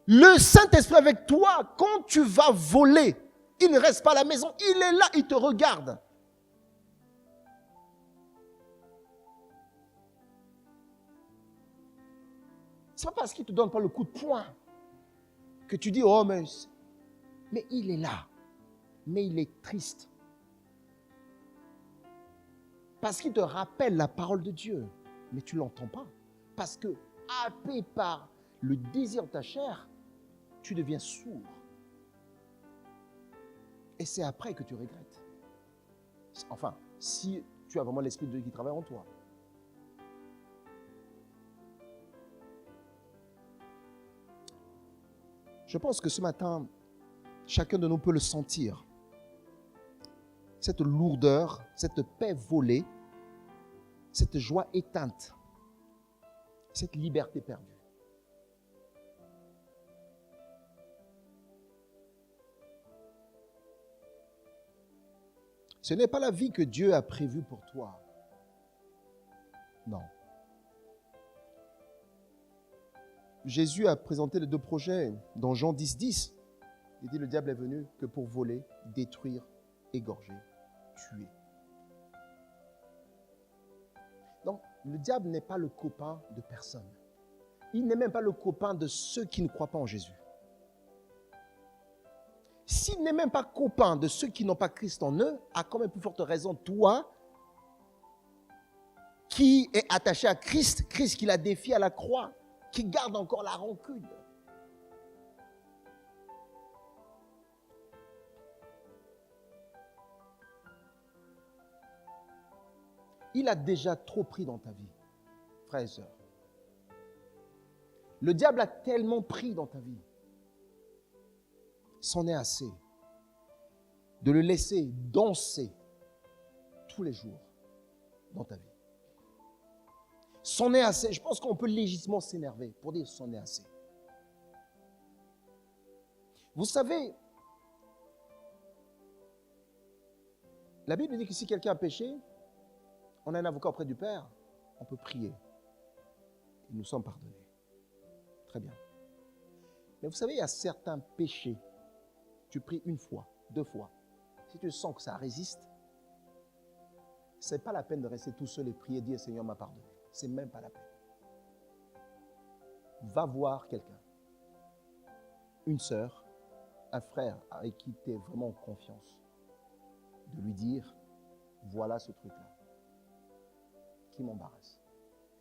Le Saint-Esprit avec toi, quand tu vas voler, il ne reste pas à la maison, il est là, il te regarde. Ce n'est pas parce qu'il ne te donne pas le coup de poing que tu dis, oh mais il est là. Mais il est triste. Parce qu'il te rappelle la parole de Dieu. Mais tu ne l'entends pas. Parce que, happé par le désir de ta chair, tu deviens sourd. Et c'est après que tu regrettes. Enfin, si tu as vraiment l'Esprit de Dieu qui travaille en toi. Je pense que ce matin, chacun de nous peut le sentir. Cette lourdeur, cette paix volée, cette joie éteinte, cette liberté perdue. Ce n'est pas la vie que Dieu a prévue pour toi. Non. Jésus a présenté les deux projets dans Jean 10, 10. Il dit, le diable est venu que pour voler, détruire, égorger, tuer. Donc, le diable n'est pas le copain de personne. Il n'est même pas le copain de ceux qui ne croient pas en Jésus. S'il n'est même pas copain de ceux qui n'ont pas Christ en eux, à quand même plus forte raison, toi, qui est attaché à Christ, Christ qui l'a défié à la croix, qui garde encore la rancune. Il a déjà trop pris dans ta vie, frères et sœurs. Le diable a tellement pris dans ta vie. C'en est assez de le laisser danser tous les jours dans ta vie. C'en est assez. Je pense qu'on peut légitimement s'énerver pour dire c'en est assez. Vous savez, la Bible dit que si quelqu'un a péché, on a un avocat auprès du Père, on peut prier. Et nous sommes pardonnés. Très bien. Mais vous savez, il y a certains péchés. Tu pries une fois, deux fois. Si tu sens que ça résiste, ce n'est pas la peine de rester tout seul et prier, dire Seigneur m'a pardonné. Ce n'est même pas la peine. Va voir quelqu'un. Une sœur, un frère avec qui tu es vraiment en confiance. De lui dire, voilà ce truc-là qui m'embarrasse.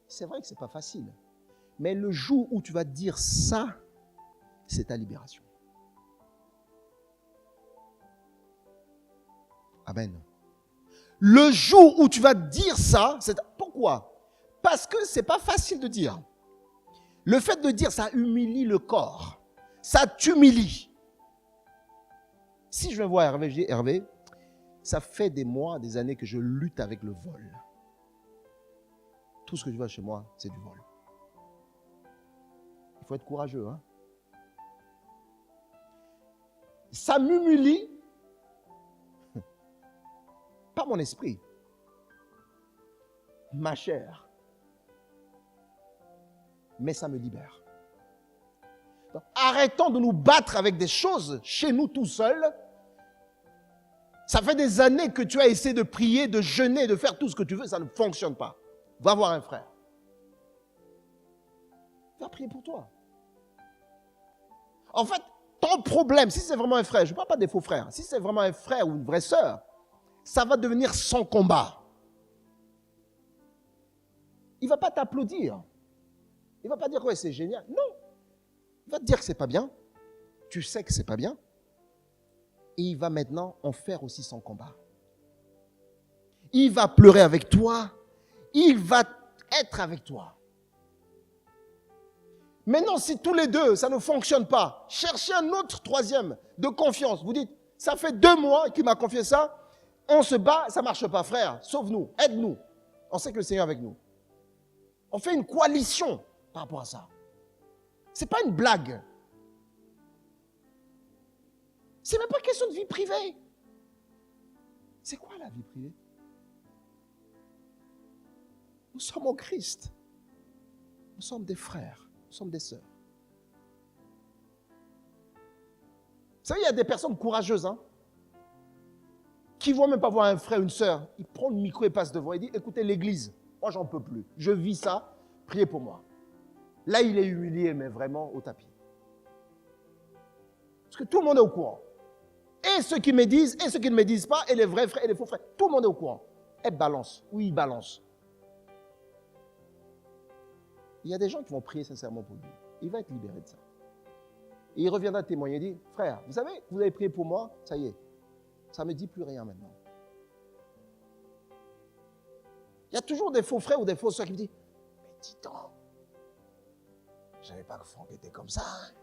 C'est vrai que ce n'est pas facile. Mais le jour où tu vas dire ça, c'est ta libération. Amen. Le jour où tu vas dire ça, c'est... Pourquoi? Parce que ce n'est pas facile de dire. Le fait de dire, ça humilie le corps. Ça t'humilie. Si je vais voir Hervé, je dis, Hervé, Ça fait des mois, des années que je lutte avec le vol. Tout ce que je vois chez moi, c'est du vol. Il faut être courageux, hein. Ça m'humilie, pas mon esprit, ma chair, mais ça me libère. Donc, arrêtons de nous battre avec des choses chez nous tout seuls. Ça fait des années que tu as essayé de prier, de jeûner, de faire tout ce que tu veux, ça ne fonctionne pas. Va voir un frère. Va prier pour toi. En fait, ton problème, si c'est vraiment un frère, je ne parle pas des faux frères, si c'est vraiment un frère ou une vraie sœur, ça va devenir son combat. Il ne va pas t'applaudir. Il ne va pas dire ouais, c'est génial. Non. Il va te dire que ce n'est pas bien. Tu sais que ce n'est pas bien. Et il va maintenant en faire aussi son combat. Il va pleurer avec toi. Il va être avec toi. Maintenant, si tous les deux, ça ne fonctionne pas, cherchez un autre troisième de confiance. Vous dites, ça fait 2 mois qu'il m'a confié ça. On se bat, ça ne marche pas, frère. Sauve-nous, aide-nous. On sait que le Seigneur est avec nous. On fait une coalition par rapport à ça. Ce n'est pas une blague. Ce n'est même pas question de vie privée. C'est quoi la vie privée? Nous sommes en Christ. Nous sommes des frères. Nous sommes des sœurs. Vous savez, il y a des personnes courageuses, hein, qui ne vont même pas voir un frère, une sœur. Il prend le micro et passe devant. Il dit, écoutez l'église, moi j'en peux plus. Je vis ça, priez pour moi. Là, il est humilié, mais vraiment au tapis. Parce que tout le monde est au courant. Et ceux qui me disent, et ceux qui ne me disent pas, et les vrais frères et les faux frères. Tout le monde est au courant. Et balance. Oui, il balance. Il y a des gens qui vont prier sincèrement pour lui. Il va être libéré de ça. Et il reviendra témoigner et dire, frère, vous savez, vous avez prié pour moi, ça y est. Ça ne me dit plus rien maintenant. Il y a toujours des faux frères ou des fausses sœurs qui me disent, mais dis donc, je ne savais pas que Franck était comme ça. Hein?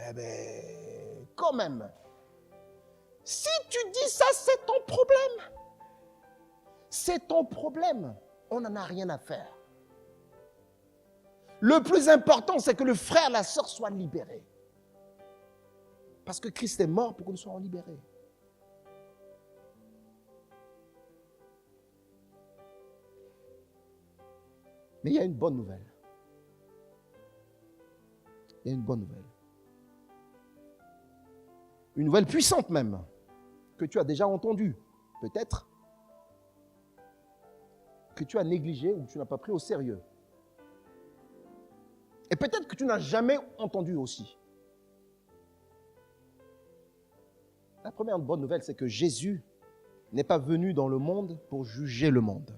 Eh bien, quand même. Si tu dis ça, c'est ton problème. C'est ton problème. On n'en a rien à faire. Le plus important, c'est que le frère, la sœur soient libérés. Parce que Christ est mort pour que nous soyons libérés. Mais il y a une bonne nouvelle. Il y a une bonne nouvelle. Une nouvelle puissante même, que tu as déjà entendue, peut-être, que tu as négligée ou que tu n'as pas pris au sérieux. Et peut-être que tu n'as jamais entendu aussi. La première bonne nouvelle, c'est que Jésus n'est pas venu dans le monde pour juger le monde.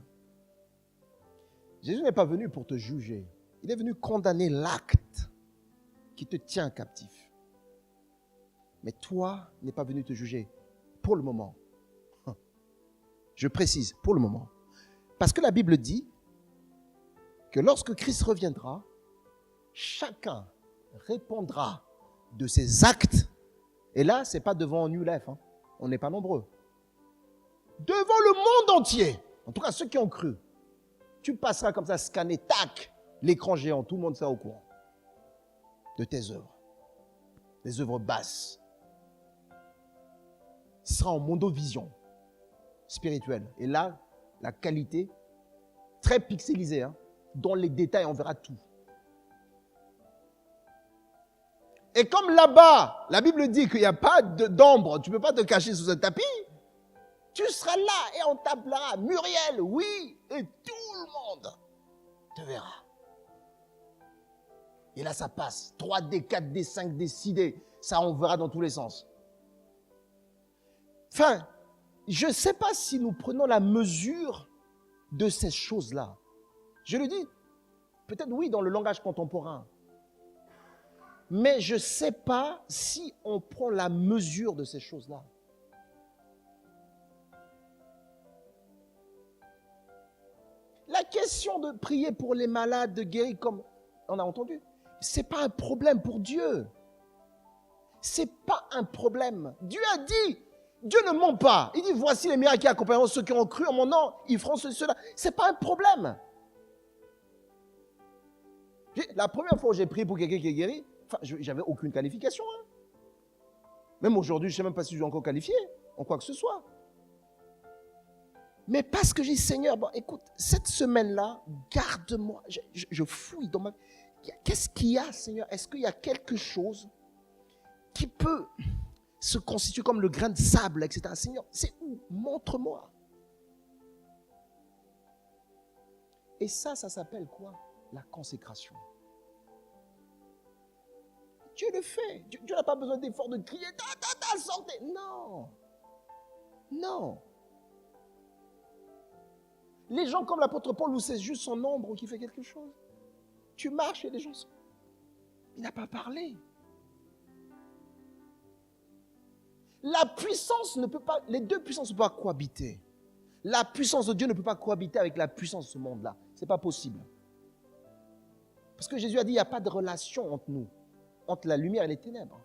Jésus n'est pas venu pour te juger. Il est venu condamner l'acte qui te tient captif. Mais toi, il n'est pas venu te juger pour le moment. Je précise, pour le moment. Parce que la Bible dit que lorsque Christ reviendra, chacun répondra de ses actes. Et là, ce n'est pas devant New Life. Hein. On n'est pas nombreux. Devant le monde entier. En tout cas, ceux qui ont cru. Tu passeras comme ça, scanner, tac, l'écran géant. Tout le monde sera au courant de tes œuvres. Les œuvres basses. Ce sera en mondovision spirituelle. Et là, la qualité, très pixelisée. Hein. Dans les détails, on verra tout. Et comme là-bas, la Bible dit qu'il n'y a pas d'ombre, tu ne peux pas te cacher sous un tapis, tu seras là et on t'appellera Muriel, oui, et tout le monde te verra. Et là, ça passe. 3D, 4D, 5D, 6D, ça on verra dans tous les sens. Enfin, je ne sais pas si nous prenons la mesure de ces choses-là. Je le dis, peut-être oui, dans le langage contemporain. Mais je ne sais pas si on prend la mesure de ces choses-là. La question de prier pour les malades, de guérir comme on a entendu, ce n'est pas un problème pour Dieu. Ce n'est pas un problème. Dieu a dit Dieu ne ment pas. Il dit, voici les miracles qui accompagneront ceux qui ont cru en mon nom. Ils feront cela. Ce n'est pas un problème. La première fois où j'ai prié pour quelqu'un qui est guéri, je n'avais aucune qualification. Hein. Même aujourd'hui, je ne sais même pas si je suis encore qualifié en quoi que ce soit. Mais parce que j'ai dit, Seigneur, bon, écoute, cette semaine-là, garde-moi. Je fouille dans ma... Qu'est-ce qu'il y a, Seigneur? Est-ce qu'il y a quelque chose qui peut se constituer comme le grain de sable, etc. Seigneur, c'est où? Montre-moi. Et ça s'appelle quoi? La consécration. Dieu le fait. Dieu n'a pas besoin d'efforts de crier, sortez. Non. Non. Les gens comme l'apôtre Paul, où c'est juste son ombre qui fait quelque chose. Tu marches et les gens sont... Il n'a pas parlé. La puissance ne peut pas... Les deux puissances ne peuvent pas cohabiter. La puissance de Dieu ne peut pas cohabiter avec la puissance de ce monde-là. Ce n'est pas possible. Parce que Jésus a dit, il n'y a pas de relation entre nous, entre la lumière et les ténèbres.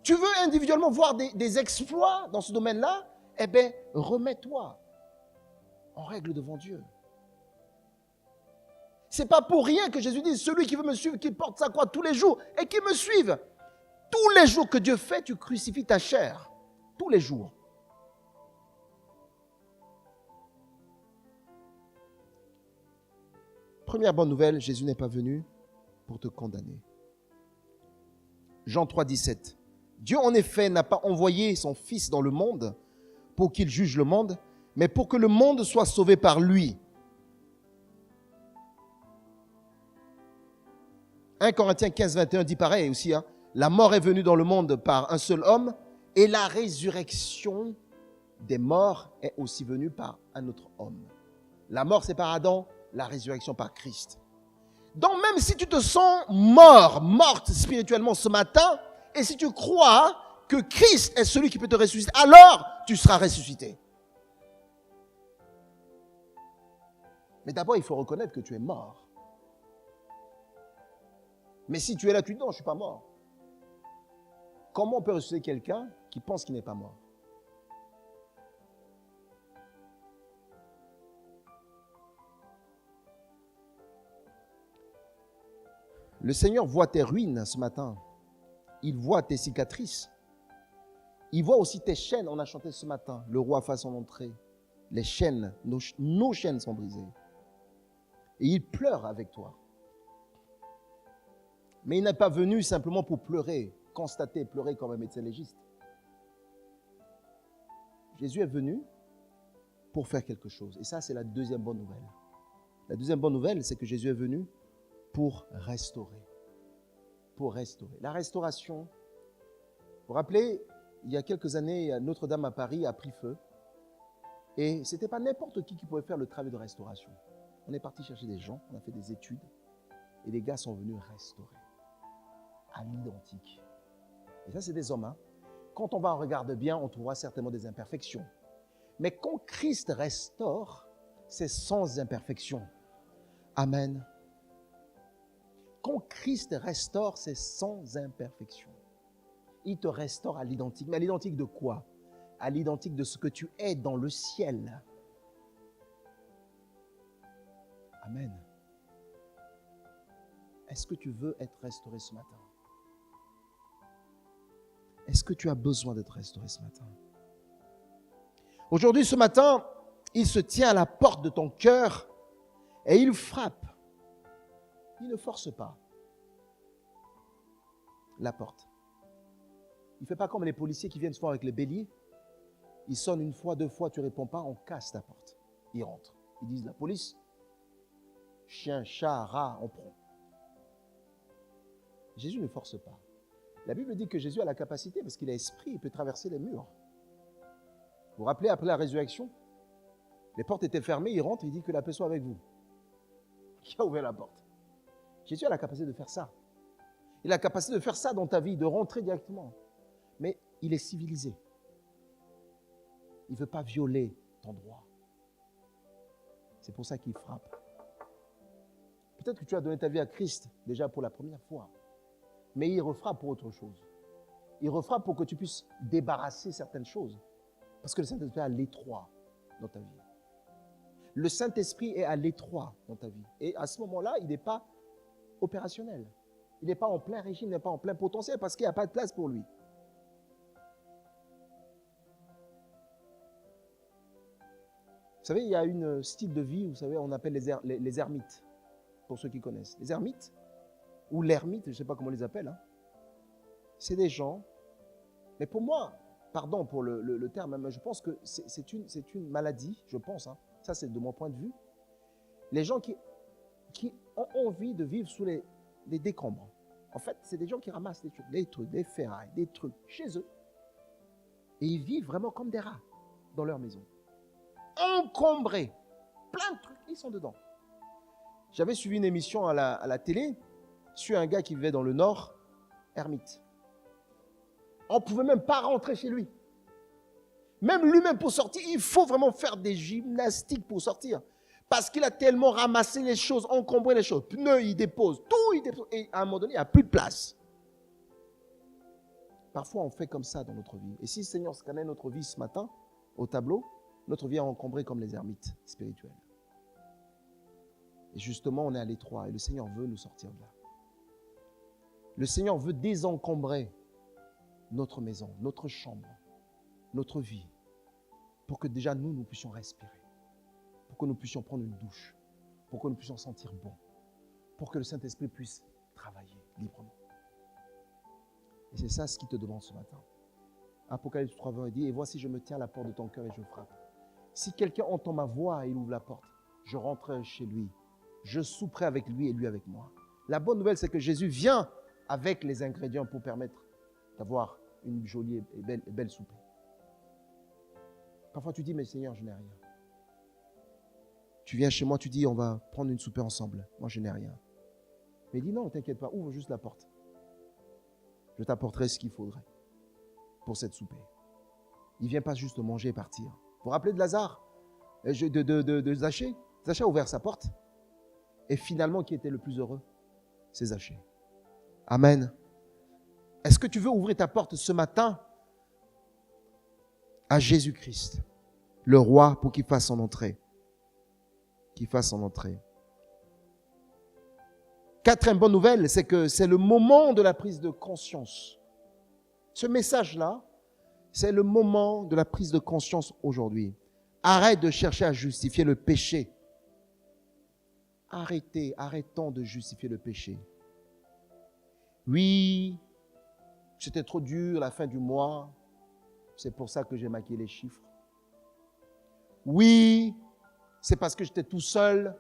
Tu veux individuellement voir des exploits dans ce domaine-là? Eh bien, remets-toi en règle devant Dieu. Ce n'est pas pour rien que Jésus dit, celui qui veut me suivre, qu'il porte sa croix tous les jours et qu'il me suive. Tous les jours que Dieu fait, tu crucifies ta chair. Tous les jours. Première bonne nouvelle, Jésus n'est pas venu pour te condamner. Jean 3, 17. Dieu en effet n'a pas envoyé son Fils dans le monde pour qu'il juge le monde, mais pour que le monde soit sauvé par lui. 1 Corinthiens 15, 21 dit pareil aussi. Hein, la mort est venue dans le monde par un seul homme et la résurrection des morts est aussi venue par un autre homme. La mort, c'est par Adam, la résurrection par Christ. Donc même si tu te sens morte spirituellement ce matin, et si tu crois que Christ est celui qui peut te ressusciter, alors tu seras ressuscité. Mais d'abord, il faut reconnaître que tu es mort. Mais si tu es là, tu dis non, je ne suis pas mort. Comment on peut ressusciter quelqu'un qui pense qu'il n'est pas mort? Le Seigneur voit tes ruines ce matin. Il voit tes cicatrices. Il voit aussi tes chaînes. On a chanté ce matin, le roi fasse son entrée. Les chaînes, nos chaînes sont brisées. Et il pleure avec toi. Mais il n'est pas venu simplement pour pleurer, constater, pleurer comme un médecin légiste. Jésus est venu pour faire quelque chose. Et ça, c'est la deuxième bonne nouvelle. La deuxième bonne nouvelle, c'est que Jésus est venu pour restaurer. Pour restaurer. La restauration, vous vous rappelez, il y a quelques années, Notre-Dame à Paris a pris feu. Et ce n'était pas n'importe qui pouvait faire le travail de restauration. On est parti chercher des gens, on a fait des études, et les gars sont venus restaurer à l'identique. Et ça, c'est des hommes. Hein. Quand on va en regarder bien, on trouvera certainement des imperfections. Mais quand Christ restaure, c'est sans imperfection. Amen. Quand Christ restaure, c'est sans imperfection. Il te restaure à l'identique. Mais à l'identique de quoi? À l'identique de ce que tu es dans le ciel. Amen. Est-ce que tu veux être restauré ce matin? Est-ce que tu as besoin d'être restauré ce matin? Aujourd'hui, ce matin, il se tient à la porte de ton cœur et il frappe. Il ne force pas la porte. Il ne fait pas comme les policiers qui viennent souvent avec les béliers. Ils sonnent une fois, deux fois, tu ne réponds pas, on casse ta porte. Ils rentrent. Ils disent la police, chien, chat, rat, on prend. Jésus ne force pas. La Bible dit que Jésus a la capacité, parce qu'il a esprit, il peut traverser les murs. Vous vous rappelez, après la résurrection, les portes étaient fermées, il rentre, il dit que la paix soit avec vous. Qui a ouvert la porte? Jésus a la capacité de faire ça. Il a la capacité de faire ça dans ta vie, de rentrer directement. Mais il est civilisé. Il ne veut pas violer ton droit. C'est pour ça qu'il frappe. Peut-être que tu as donné ta vie à Christ déjà pour la première fois. Mais il refrappe pour autre chose. il refrappe pour que tu puisses débarrasser certaines choses. Parce que le Saint-Esprit est à l'étroit dans ta vie. Le Saint-Esprit est à l'étroit dans ta vie. Et à ce moment-là, il n'est pas opérationnel. Il n'est pas en plein régime, il n'est pas en plein potentiel parce qu'il n'y a pas de place pour lui. Vous savez, il y a un style de vie, vous savez, on appelle les ermites, pour ceux qui connaissent. Les ermites, ou l'ermite, je ne sais pas comment on les appelle, hein. C'est des gens, mais pour moi, pardon pour le terme, mais je pense que c'est une maladie, je pense, hein. Ça c'est de mon point de vue. Les gens qui ont envie de vivre sous les décombres. En fait, c'est des gens qui ramassent des trucs, des ferrailles, des trucs chez eux. Et ils vivent vraiment comme des rats dans leur maison. Encombrés. Plein de trucs, ils sont dedans. J'avais suivi une émission à la télé sur un gars qui vivait dans le Nord, ermite. On ne pouvait même pas rentrer chez lui. Même lui-même pour sortir, il faut vraiment faire des gymnastiques pour sortir. Parce qu'il a tellement ramassé les choses, encombré les choses. Pneus, il dépose, tout, il dépose. Et à un moment donné, il n'y a plus de place. Parfois, on fait comme ça dans notre vie. Et si le Seigneur scannait notre vie ce matin, au tableau, notre vie est encombrée comme les ermites spirituels. Et justement, on est à l'étroit et le Seigneur veut nous sortir de là. Le Seigneur veut désencombrer notre maison, notre chambre, notre vie, pour que déjà nous puissions respirer, pour que nous puissions prendre une douche, pour que nous puissions sentir bon, pour que le Saint-Esprit puisse travailler librement. Et c'est ça ce qu'il te demande ce matin. Apocalypse 3:20 dit, et voici je me tiens à la porte de ton cœur et je frappe. Si quelqu'un entend ma voix et il ouvre la porte, je rentrerai chez lui, je souperai avec lui et lui avec moi. La bonne nouvelle, c'est que Jésus vient avec les ingrédients pour permettre d'avoir une jolie et belle soupe. Parfois tu dis, mais Seigneur, je n'ai rien. Tu viens chez moi, tu dis, on va prendre une soupe ensemble. Moi, je n'ai rien. Mais il dit, non, t'inquiète pas, ouvre juste la porte. Je t'apporterai ce qu'il faudrait pour cette soupe. Il ne vient pas juste manger et partir. Vous vous rappelez de Lazare, de Zachée? Zachée a ouvert sa porte. Et finalement, qui était le plus heureux? C'est Zachée. Amen. Est-ce que tu veux ouvrir ta porte ce matin à Jésus-Christ, le roi, pour qu'il fasse son entrée? Qu'il fasse son entrée. Quatrième bonne nouvelle, c'est que c'est le moment de la prise de conscience. Ce message-là, c'est le moment de la prise de conscience aujourd'hui. Arrête de chercher à justifier le péché. Arrêtons de justifier le péché. Oui, c'était trop dur la fin du mois, c'est pour ça que j'ai maquillé les chiffres. Oui, c'est parce que j'étais tout seul,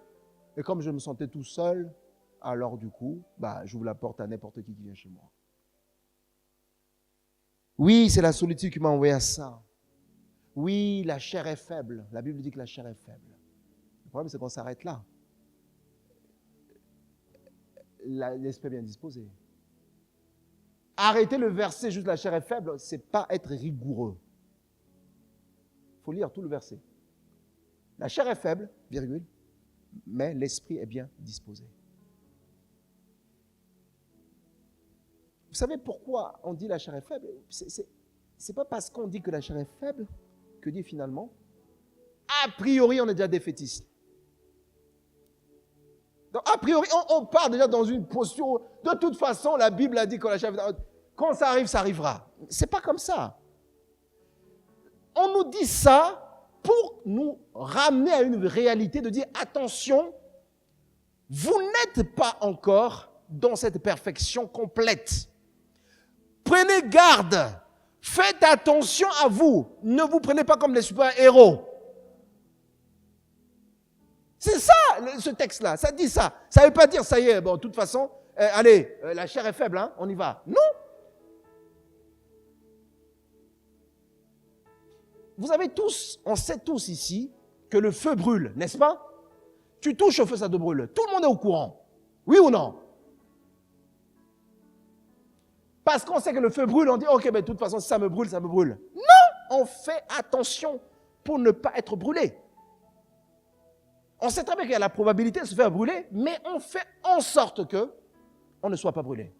et comme je me sentais tout seul, alors du coup, j'ouvre la porte à n'importe qui vient chez moi. Oui, c'est la solitude qui m'a envoyé à ça. Oui, la chair est faible. La Bible dit que la chair est faible. Le problème, c'est qu'on s'arrête là. L'esprit est bien disposé. Arrêter le verset juste la chair est faible, c'est pas être rigoureux. Il faut lire tout le verset. La chair est faible, virgule, mais l'esprit est bien disposé. Vous savez pourquoi on dit la chair est faible? C'est pas parce qu'on dit que la chair est faible que dit finalement, a priori, on est déjà défaitiste. Donc, a priori, on part déjà dans une posture. De toute façon, la Bible a dit que la chair est faible. Quand ça arrive, ça arrivera. C'est pas comme ça. On nous dit ça pour nous ramener à une réalité de dire attention, vous n'êtes pas encore dans cette perfection complète. Prenez garde. Faites attention à vous. Ne vous prenez pas comme des super-héros. C'est ça, ce texte-là. Ça dit ça. Ça ne veut pas dire, ça y est, bon, de toute façon, allez, la chair est faible, hein, on y va. Non. Vous avez tous, on sait tous ici, que le feu brûle, n'est-ce pas? Tu touches au feu, ça te brûle. Tout le monde est au courant. Oui ou non? Parce qu'on sait que le feu brûle, on dit, ok, de toute façon, si ça me brûle, ça me brûle. Non, on fait attention pour ne pas être brûlé. On sait très bien qu'il y a la probabilité de se faire brûler, mais on fait en sorte que on ne soit pas brûlé.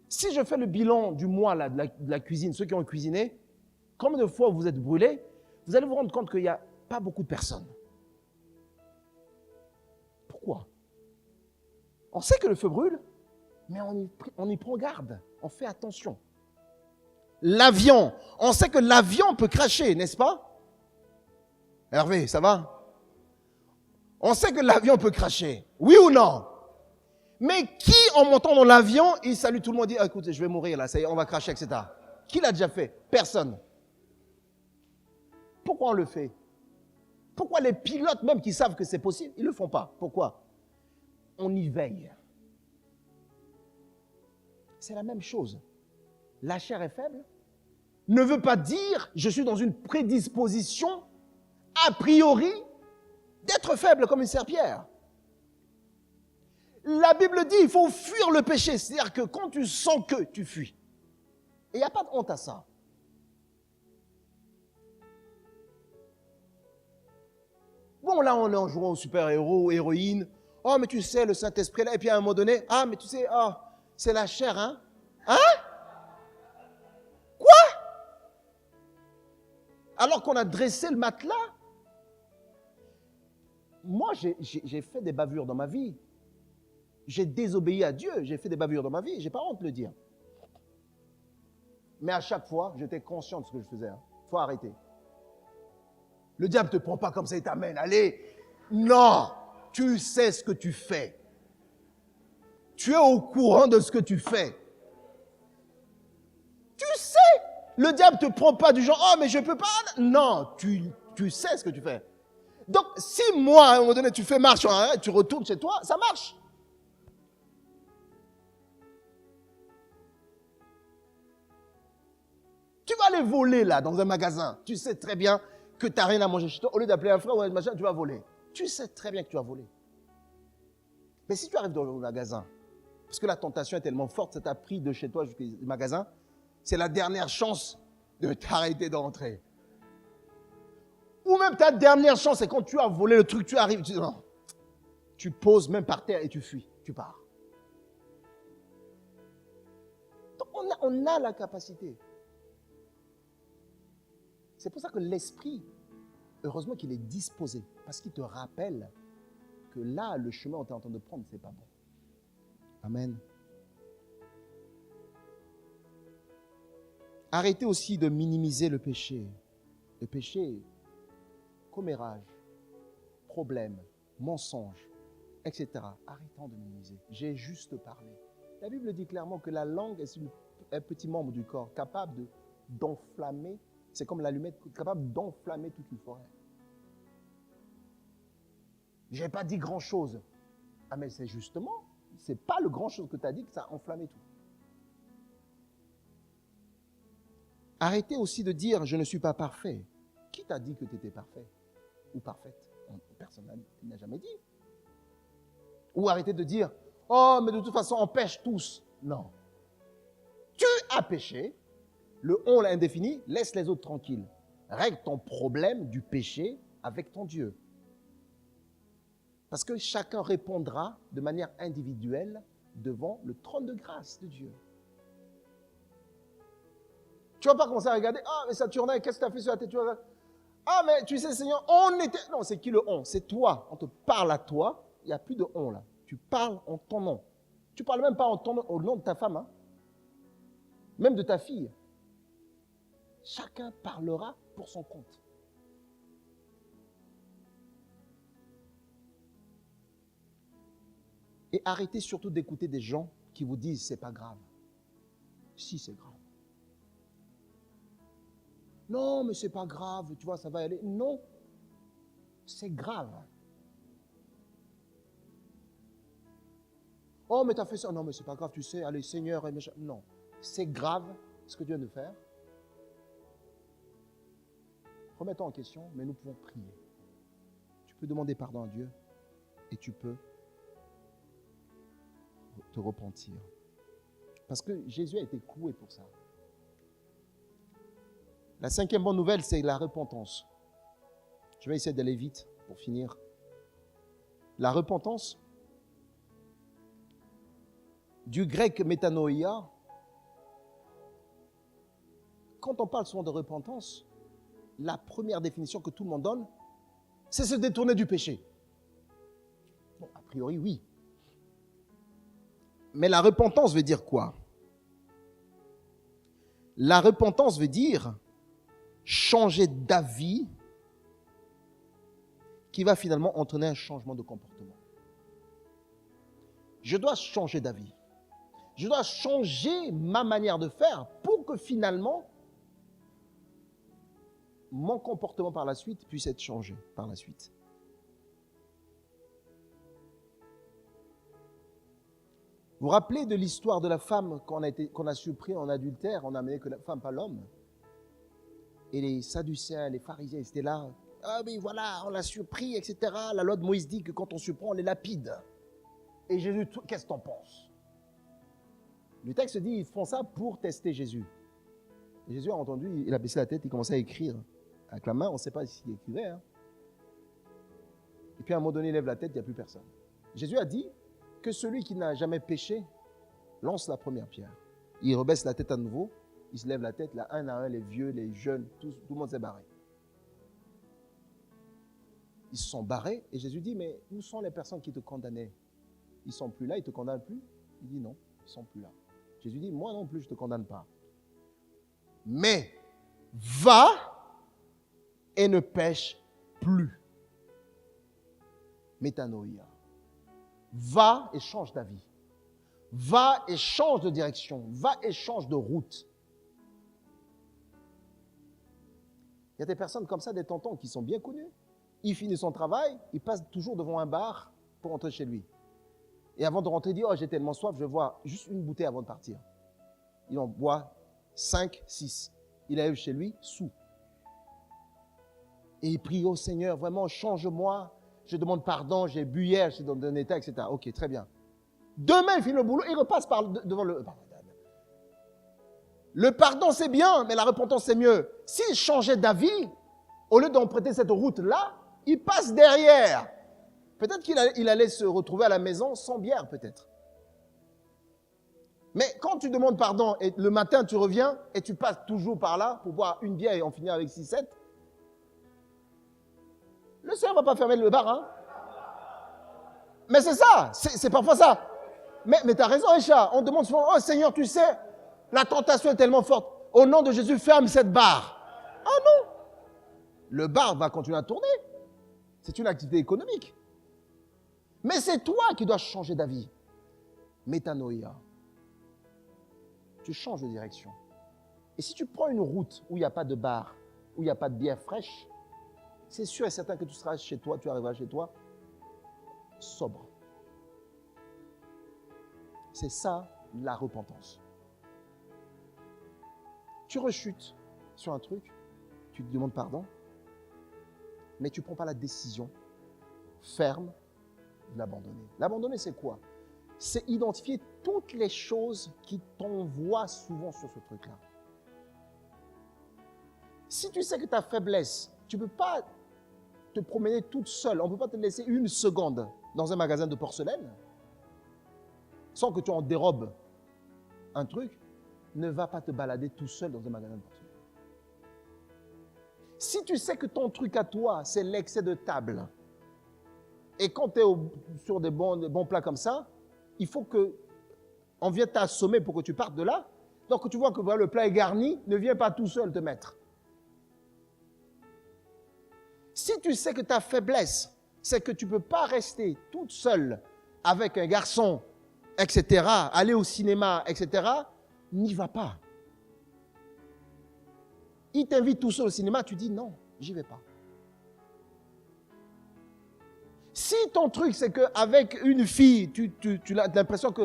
Si je fais le bilan du mois là, de la cuisine, ceux qui ont cuisiné, combien de fois vous êtes brûlés, vous allez vous rendre compte qu'il n'y a pas beaucoup de personnes. Pourquoi? On sait que le feu brûle, mais on y prend garde, on fait attention. L'avion, on sait que l'avion peut cracher, n'est-ce pas? Hervé, ça va? On sait que l'avion peut cracher, oui ou non? Mais qui, en montant dans l'avion, il salue tout le monde, dit, ah, écoute, je vais mourir là, ça y est, on va cracher, etc. Qui l'a déjà fait? Personne. Pourquoi on le fait? Pourquoi les pilotes, même qui savent que c'est possible, ils ne le font pas? Pourquoi? On y veille. C'est la même chose. La chair est faible ne veut pas dire je suis dans une prédisposition a priori d'être faible comme une serpillière. La Bible dit il faut fuir le péché, c'est-à-dire que quand tu sens que tu fuis. Et il n'y a pas de honte à ça. Bon, là, on est en jouant au super-héros, héroïne. Oh, mais tu sais, le Saint-Esprit là. Et puis à un moment donné, ah, mais tu sais, ah, c'est la chair, hein? Hein? Quoi? Alors qu'on a dressé le matelas. Moi, j'ai fait des bavures dans ma vie. J'ai désobéi à Dieu. J'ai fait des bavures dans ma vie. J'ai pas honte de le dire. Mais à chaque fois, j'étais conscient de ce que je faisais. Il faut arrêter. Le diable ne te prend pas comme ça et t'amène. Allez. Non. Tu sais ce que tu fais. Tu es au courant de ce que tu fais. Tu sais. Le diable ne te prend pas du genre, oh, mais je ne peux pas. Non, tu sais ce que tu fais. Donc, si moi, à un moment donné, tu fais marche, tu retournes chez toi, ça marche. Tu vas aller voler là, dans un magasin. Tu sais très bien que tu n'as rien à manger chez toi. Au lieu d'appeler un frère ou un machin, tu vas voler. Tu sais très bien que tu vas voler. Mais si tu arrives dans le magasin, parce que la tentation est tellement forte, ça t'a pris de chez toi jusqu'au magasin, c'est la dernière chance de t'arrêter d'entrer. Ou même ta dernière chance, c'est quand tu as volé le truc, tu arrives, non, tu poses même par terre et tu fuis, tu pars. Donc on a la capacité. C'est pour ça que l'esprit, heureusement qu'il est disposé, parce qu'il te rappelle que là, le chemin où tu es en train de prendre, c'est pas bon. Amen. Arrêtez aussi de minimiser le péché. Le péché, commérage, problème, mensonge, etc. Arrêtons de minimiser. J'ai juste parlé. La Bible dit clairement que la langue est un petit membre du corps capable d'enflammer. C'est comme l'allumette, capable d'enflammer toute une forêt. Je n'ai pas dit grand-chose. Ah mais c'est justement, c'est pas le grand-chose que tu as dit que ça a enflammé tout. Arrêtez aussi de dire « je ne suis pas parfait ». Qui t'a dit que tu étais parfait ou parfaite? Personne n'a jamais dit. Ou arrêtez de dire « oh, mais de toute façon, on pêche tous ». Non. Tu as péché, le « on » l'a indéfini, laisse les autres tranquilles. Règle ton problème du péché avec ton Dieu. Parce que chacun répondra de manière individuelle devant le trône de grâce de Dieu. Tu ne vas pas commencer à regarder, ah, mais Saturnin, qu'est-ce que tu as fait sur la tête? Ah, mais tu sais, Seigneur, on était... Non, c'est qui le on? C'est toi. On te parle à toi. Il n'y a plus de on là. Tu parles en ton nom. Tu ne parles même pas en ton nom, au nom de ta femme, hein? Même de ta fille. Chacun parlera pour son compte. Et arrêtez surtout d'écouter des gens qui vous disent c'est pas grave. Si, c'est grave. Non, mais c'est pas grave, tu vois, ça va aller. Non, c'est grave. Oh, mais tu as fait ça. Non, mais c'est pas grave, tu sais, allez, Seigneur, non, c'est grave ce que Dieu vient de faire. Remettons en question, mais nous pouvons prier. Tu peux demander pardon à Dieu et tu peux te repentir. Parce que Jésus a été cloué pour ça. La cinquième bonne nouvelle, c'est la repentance. Je vais essayer d'aller vite pour finir. La repentance, du grec métanoïa, quand on parle souvent de repentance, la première définition que tout le monde donne, c'est se détourner du péché. Bon, a priori, oui. Mais la repentance veut dire quoi? La repentance veut dire changer d'avis qui va finalement entraîner un changement de comportement. Je dois changer d'avis. Je dois changer ma manière de faire pour que finalement, mon comportement par la suite puisse être changé par la suite. Vous vous rappelez de l'histoire de la femme qu'on a surpris en adultère, on n'a amené que la femme, pas l'homme. Et les Sadducéens, les pharisiens, ils étaient là. Ah mais voilà, on l'a surpris, etc. La loi de Moïse dit que quand on surprend, on les lapide. Et Jésus, qu'est-ce que t'en penses? Le texte dit, ils font ça pour tester Jésus. Et Jésus a entendu, il a baissé la tête, il commençait à écrire. Avec la main, on ne sait pas s'il écrivait. Hein. Et puis à un moment donné, il lève la tête, il n'y a plus personne. Jésus a dit que celui qui n'a jamais péché lance la première pierre. Il rebaisse la tête à nouveau, il se lève la tête, là, un à un, les vieux, les jeunes, tout le monde s'est barré. Ils se sont barrés et Jésus dit, mais où sont les personnes qui te condamnaient? Ils ne sont plus là, ils ne te condamnent plus? Il dit non, ils ne sont plus là. Jésus dit, moi non plus, je ne te condamne pas. Mais va et ne pêche plus. Métanoïa. Va et change d'avis. Va et change de direction. Va et change de route. Il y a des personnes comme ça, des tontons qui sont bien connus. Il finit son travail, il passe toujours devant un bar pour rentrer chez lui. Et avant de rentrer, il dit, oh j'ai tellement soif, je bois juste une bouteille avant de partir. Il en boit 5, 6. Il arrive chez lui, sous. Et il prie, oh Seigneur, vraiment, change-moi. Je demande pardon, j'ai bu hier, je suis dans un état, etc. Ok, très bien. Demain, il finit le boulot, il repasse devant le... Le pardon, c'est bien, mais la repentance, c'est mieux. S'il changeait d'avis, au lieu d'emprunter cette route-là, il passe derrière. Peut-être qu'il allait se retrouver à la maison sans bière, peut-être. Mais quand tu demandes pardon et le matin tu reviens et tu passes toujours par là pour boire une bière et en finir avec 6-7, le Seigneur ne va pas fermer le bar. Hein? Mais c'est ça, c'est parfois ça. Mais tu as raison, Echa. On demande souvent, oh Seigneur, tu sais, la tentation est tellement forte. Au nom de Jésus, ferme cette barre. Ah non. Le bar va continuer à tourner. C'est une activité économique. Mais c'est toi qui dois changer d'avis. Métanoïa. Tu changes de direction. Et si tu prends une route où il n'y a pas de bar, où il n'y a pas de bière fraîche, c'est sûr et certain que tu seras chez toi, tu arriveras chez toi sobre. C'est ça la repentance. Tu rechutes sur un truc, tu te demandes pardon, mais tu ne prends pas la décision ferme de l'abandonner. L'abandonner, c'est quoi? C'est identifier toutes les choses qui t'envoient souvent sur ce truc-là. Si tu sais que ta faiblesse, tu ne peux pas te promener toute seule, on ne peut pas te laisser une seconde dans un magasin de porcelaine sans que tu en dérobes un truc, ne va pas te balader tout seul dans un magasin de porcelaine. Si tu sais que ton truc à toi, c'est l'excès de table, et quand tu es sur des bons plats comme ça, il faut qu'on vienne t'assommer pour que tu partes de là. Donc tu vois que voilà, le plat est garni, ne viens pas tout seul te mettre. Si tu sais que ta faiblesse, c'est que tu ne peux pas rester toute seule avec un garçon, etc., aller au cinéma, etc., n'y va pas. Il t'invite tout seul au cinéma, tu dis non, j'y vais pas. Si ton truc, c'est qu'avec une fille, tu as l'impression que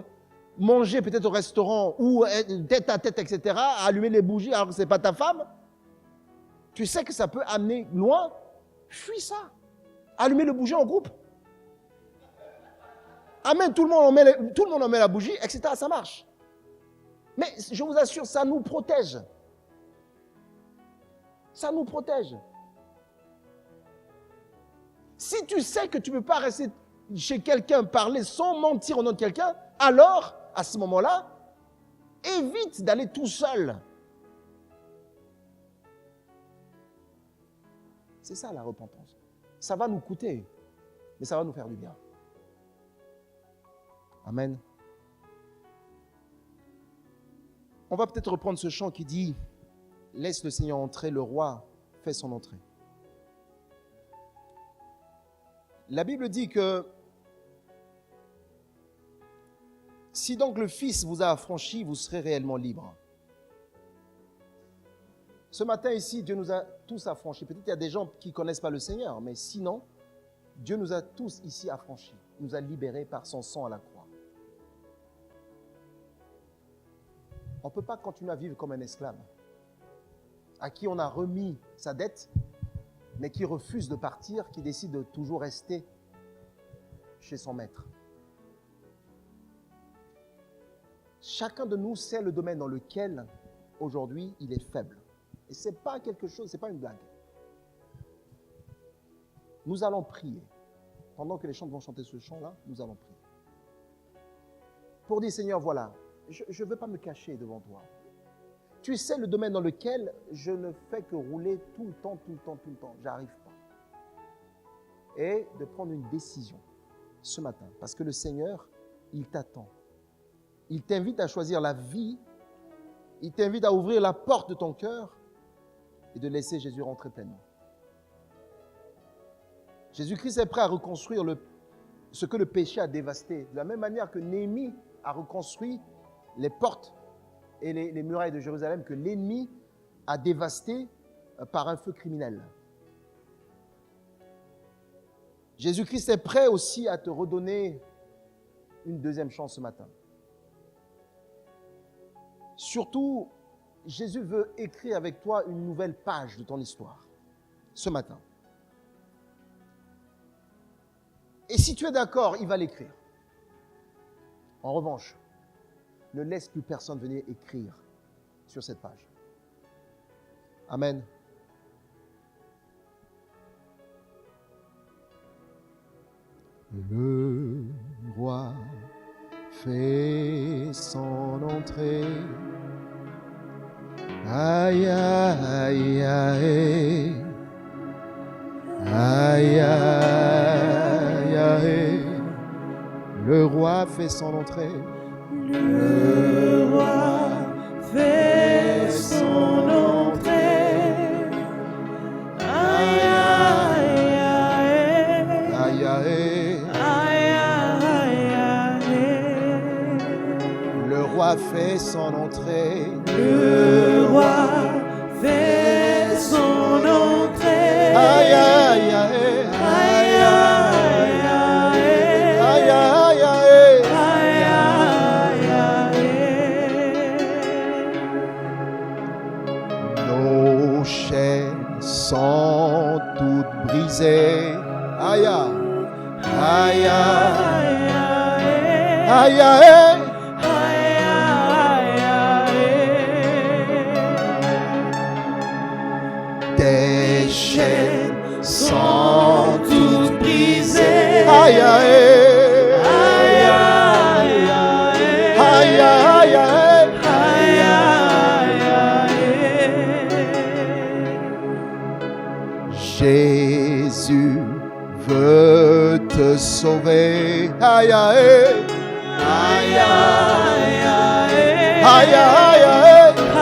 manger peut-être au restaurant ou tête à tête, etc., allumer les bougies alors que ce n'est pas ta femme, tu sais que ça peut amener loin, fuis ça. Allumer le bougie en groupe. Amen, tout le monde en met la bougie, etc., ça marche. Mais je vous assure, ça nous protège. Ça nous protège. Si tu sais que tu ne peux pas rester chez quelqu'un, parler sans mentir au nom de quelqu'un, alors, à ce moment-là, évite d'aller tout seul. C'est ça la repentance. Ça va nous coûter, mais ça va nous faire du bien. Amen. On va peut-être reprendre ce chant qui dit « Laisse le Seigneur entrer, le roi fait son entrée ». La Bible dit que si donc le Fils vous a affranchi, vous serez réellement libre. Ce matin ici, Dieu nous a tous affranchis. Peut-être qu'il y a des gens qui ne connaissent pas le Seigneur, mais sinon, Dieu nous a tous ici affranchis. Il nous a libérés par son sang à la croix. On ne peut pas continuer à vivre comme un esclave, à qui on a remis sa dette, mais qui refuse de partir, qui décide de toujours rester chez son maître. Chacun de nous sait le domaine dans lequel, aujourd'hui, il est faible. Et ce n'est pas quelque chose, ce n'est pas une blague. Nous allons prier. Pendant que les chants vont chanter ce chant-là, nous allons prier. Pour dire, Seigneur, voilà, je ne veux pas me cacher devant toi. Tu sais le domaine dans lequel je ne fais que rouler tout le temps. Je n'arrive pas. Et de prendre une décision ce matin. Parce que le Seigneur, il t'attend. Il t'invite à choisir la vie. Il t'invite à ouvrir la porte de ton cœur et de laisser Jésus rentrer pleinement. Jésus-Christ est prêt à reconstruire ce que le péché a dévasté. De la même manière que Néhémie a reconstruit les portes et les murailles de Jérusalem que l'ennemi a dévasté par un feu criminel. Jésus-Christ est prêt aussi à te redonner une deuxième chance ce matin. Surtout, Jésus veut écrire avec toi une nouvelle page de ton histoire ce matin. Et si tu es d'accord, il va l'écrire. En revanche, ne laisse plus personne venir écrire sur cette page. Amen. Le roi fait son entrée. Aïe, aïe, aïe. Aïe, aïe, aïe. Le roi fait son entrée. Le roi fait son entrée. Aïe, aïe, aïe. Aïe, aïe. Aïe, aïe, aïe. Le roi fait son entrée. Le roi fait son entrée. Aïe, aïe, aïe. Aïe, aïe, aïe. Aïe, aïe, aïe. Nos chaînes sont toutes brisées. Aïe, aïe, aïe, aïe, aïe. Tes chaînes sont toutes brisées. Aïe, aïe, aïe, aïe, aïe, aïe. Jésus veut te sauver. Aïe, aïe, aïe, aïe, aïe, aïe, aïe.